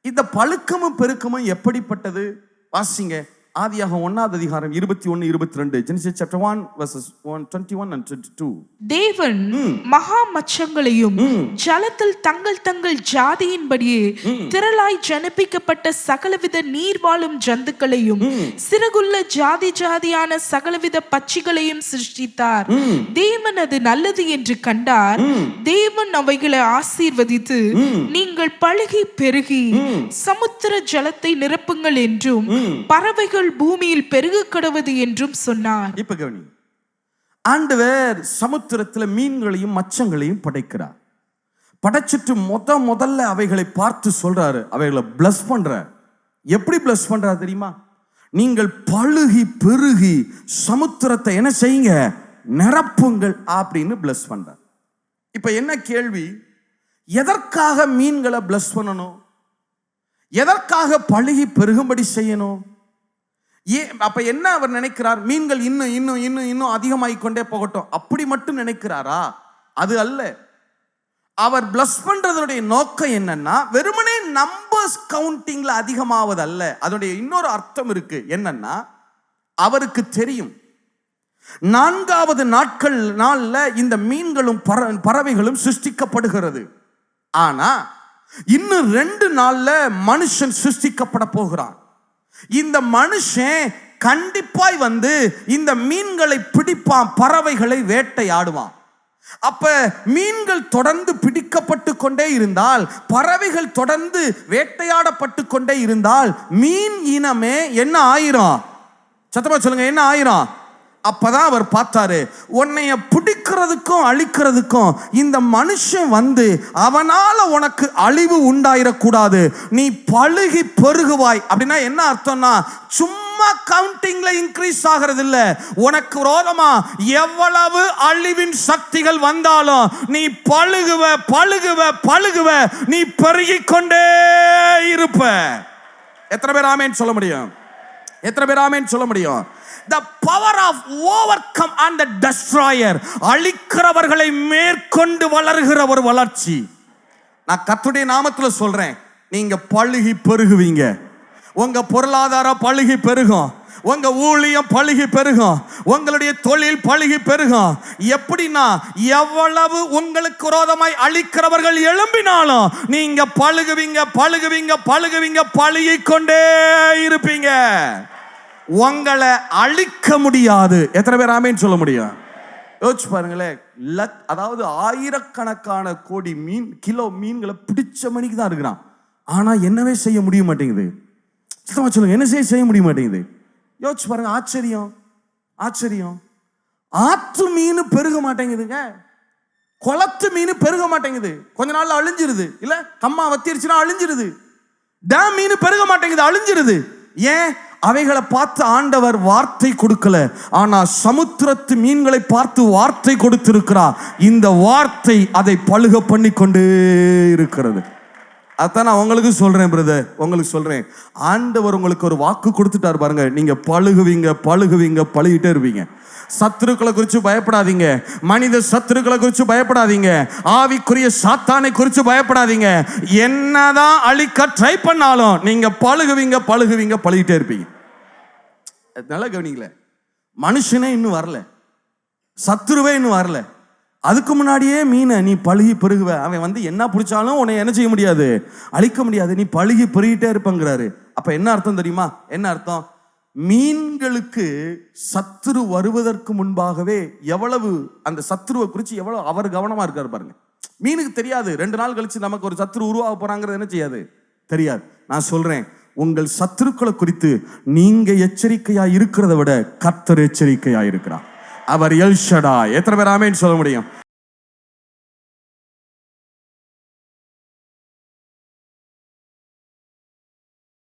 இந்த பழுக்கமும் பெருக்கமும் எப்படிப்பட்டது? வாசிங்க ஆதியாகமம் 1 அதிகாரம் 21, 22. Genesis chapter 1 verses 21 and 22. தேவன் மகா மச்சங்களையும் ஜலத்தில் தங்கள் தங்கள் ஜாதியின்படியே திரளாய் ஜனிப்பிக்கப்பட்ட சகலவித நீர்வாழும் ஜந்துக்களையும் சிறகுள்ள ஜாதி ஜாதியான சகலவித பட்சிகளையும் சிருஷ்டித்தார். தேவன் அது நல்லது என்று கண்டார். தேவன் அவைகளை ஆசீர்வதித்து, நீங்கள் பழுகி பெருகி சமுத்திர ஜலத்தை நிரப்புங்கள் என்றும் பறவைகள் பூமியில் பெருக கடவது என்றும் சொன்னார். இப்ப கவனி, ஆண்டவர் சமுத்திரத்துல மீன்களையும் மச்சங்களையும் படைக்கிறார். படைச்சிட்டு முதல்ல அவைகளை பார்த்து சொல்றாரு, அவைகளை பிளஸ் பண்றார். எப்படி பிளஸ் பண்றார் தெரியுமா? நீங்கள் பழுகி பெருகி சமுத்திரத்தை என்ன செய்யுங்க, நிரப்புங்கள் அப்படின்னு பிளஸ் பண்றார். இப்ப என்ன கேள்வி? எதற்காக மீன்களை பிளஸ் பண்ணணும்? எதற்காக பழுகி பெருகும்படி செய்யணும்? அப்ப என்ன அவர் நினைக்கிறார்? மீன்கள் இன்னும் இன்னும் இன்னும் இன்னும் அதிகமாகிக் கொண்டே போகட்டும் அப்படி மட்டும் நினைக்கிறாரா? அது அல்ல. அவர் பிளஸ் பண்றதுடைய நோக்கம் என்னன்னா, வெறுமனே நம்பர்ஸ் கவுண்டிங்ல அதிகமாவது அல்ல. அதனுடைய இன்னொரு அர்த்தம் இருக்கு. என்னன்னா, அவருக்கு தெரியும் 4வது நாள்ல இந்த மீன்களும் பறவைகளும் சிருஷ்டிக்கப்படுகிறது. ஆனா இன்னும் 2 நாள்ல மனுஷன் சிருஷ்டிக்கப்பட போகிறான். இந்த மனுஷன் கண்டிப்பாய் வந்து இந்த மீன்களை பிடிப்பான், பறவைகளை வேட்டையாடுவான். அப்ப மீன்கள் தொடர்ந்து பிடிக்கப்பட்டு கொண்டே இருந்தால், பறவைகள் தொடர்ந்து வேட்டையாடப்பட்டு கொண்டே இருந்தால், மீன் இனமே என்ன ஆயிரும்? சத்தமா சொல்லுங்க, என்ன ஆயிரும்? அப்பதான் அவர் பார்த்தாரு, உன்னைய பிடிக்கிறதுக்கும் அழிக்கிறதுக்கும் இந்த மனுஷன் வந்து அவனால உனக்கு அழிவு உண்டாயிடக்கூடாது, நீ பழுகி பெருகுவாய். அப்படின்னா என்ன அர்த்தம்னா, சும்மா கவுண்டிங்ல இன்க்ரீஸ் ஆகிறது இல்ல. உனக்கு விரோதமா எவ்வளவு அழிவின் சக்திகள் வந்தாலும் நீ பழுகுவ பழுகுவ பழுகுவ, நீ பெருகிக் கொண்டே இருப்ப. எத்தனை பேர் ஆமென் சொல்ல முடியும்? எத்தனை பேர் ஆமென் சொல்ல முடியும்? The power of overcome and the destroyer, அழிக்கிறவர்களை மேற்கொண்டு வளர்கிற ஒரு வளர்ச்சி. நான் கர்த்தருடைய நாமத்துல சொல்றேன், நீங்க பழுகி பெருகுவீங்க. உங்க பொருளாதாரம் பழுகி பெருகும், உங்க ஊழியம் பழுகி பெருகும், உங்களுடைய தொழில் பழுகி பெருகும். எப்படின்னா, எவ்வளவு உங்களுக்கு விரோதமாய் அழிக்கிறவர்கள் எழும்பினாலும் நீங்க பழுகுவீங்க பழுகுவீங்க பழுகுவீங்க, பழுகிக் கொண்டே இருப்பீங்க. உங்களை அழிக்க முடியாது. எத்தனை பேர் ஆமென் சொல்ல முடியும்? யோசிச்சு பாருங்களேன். அதாவது ஆயிரக்கணக்கான கோடி கிலோ மீன்களை பிடிச்ச மணிக்கு தான் இருக்கிறான். ஆனா என்னவே செய்ய முடிய மாட்டேங்குது. சொல்லுங்க, என்ன செய்ய முடிய மாட்டேங்குது? யோசிச்சு பாருங்க. ஆச்சரியம் ஆச்சரியம். ஆற்று மீன் பெருக மாட்டேங்குதுங்க, குளத்து மீன் பெருக மாட்டேங்குது, கொஞ்ச நாள்ல அழிஞ்சிருது. இல்ல கம்மா வத்திருச்சுன்னா அழிஞ்சிருது. டேம் மீன் பெருக மாட்டேங்குது, அழிஞ்சிருது. ஏன்? அவைகளை பார்த்து ஆண்டவர் வார்த்தை கொடுக்கல, ஆனா சமுத்திரத்து மீன்களை பார்த்து வார்த்தை கொடுத்திருக்கிறார். இந்த வார்த்தை அதை பழுக பண்ணி கொண்டே இருக்கிறது. அதான் நான் உங்களுக்கு சொல்றேன் பிரதர், உங்களுக்கு சொல்றேன், ஆண்டவர் உங்களுக்கு ஒரு வாக்கு கொடுத்துட்டார் பாருங்க. நீங்க பழுகுவீங்க பழுகுவீங்க பழுகிட்டே இருப்பீங்க. சத்துருக்களை குறித்து பயப்படாதீங்க, மனித சத்துருக்களை குறித்து பயப்படாதீங்க, ஆவிக்குரிய சாத்தானை குறித்து பயப்படாதீங்க. என்னதான் அழிக்க ட்ரை பண்ணாலும் நீங்க பழுகுவீங்க பழுகுவீங்க பழுகிட்டே இருப்பீங்க. நல்லா கவனிங்களே, மனுஷனே இன்னும் வரல, சத்துருவே இன்னும் வரல, அதுக்கு முன்னாடியே மீனை நீ பழுகி பெருகுவ. அவன் வந்து என்ன பிடிச்சாலும் உன்னை என்ன செய்ய முடியாது, அழிக்க முடியாது, நீ பழுகி பெருகிட்டே இருப்பங்கிறாரு. அப்ப என்ன அர்த்தம் தெரியுமா? என்ன அர்த்தம்? மீன்களுக்கு சத்துரு வருவதற்கு முன்பாகவே எவ்வளவு அந்த சத்துருவை குறித்து எவ்வளவு அவர் கவனமா இருக்காரு பாருங்க. மீனுக்கு தெரியாது 2 நாள் கழிச்சு நமக்கு ஒரு சத்துரு உருவாக போறாங்கிறது என்ன செய்யாது, தெரியாது. நான் சொல்றேன், உங்கள் சத்துருக்களை குறித்து நீங்க எச்சரிக்கையா இருக்கிறத விட கர்த்தர் எச்சரிக்கையா இருக்கிறார். அவர் எல் ஷடாய். எத்தனை பேர் ஆமென் சொல்ல முடியும்?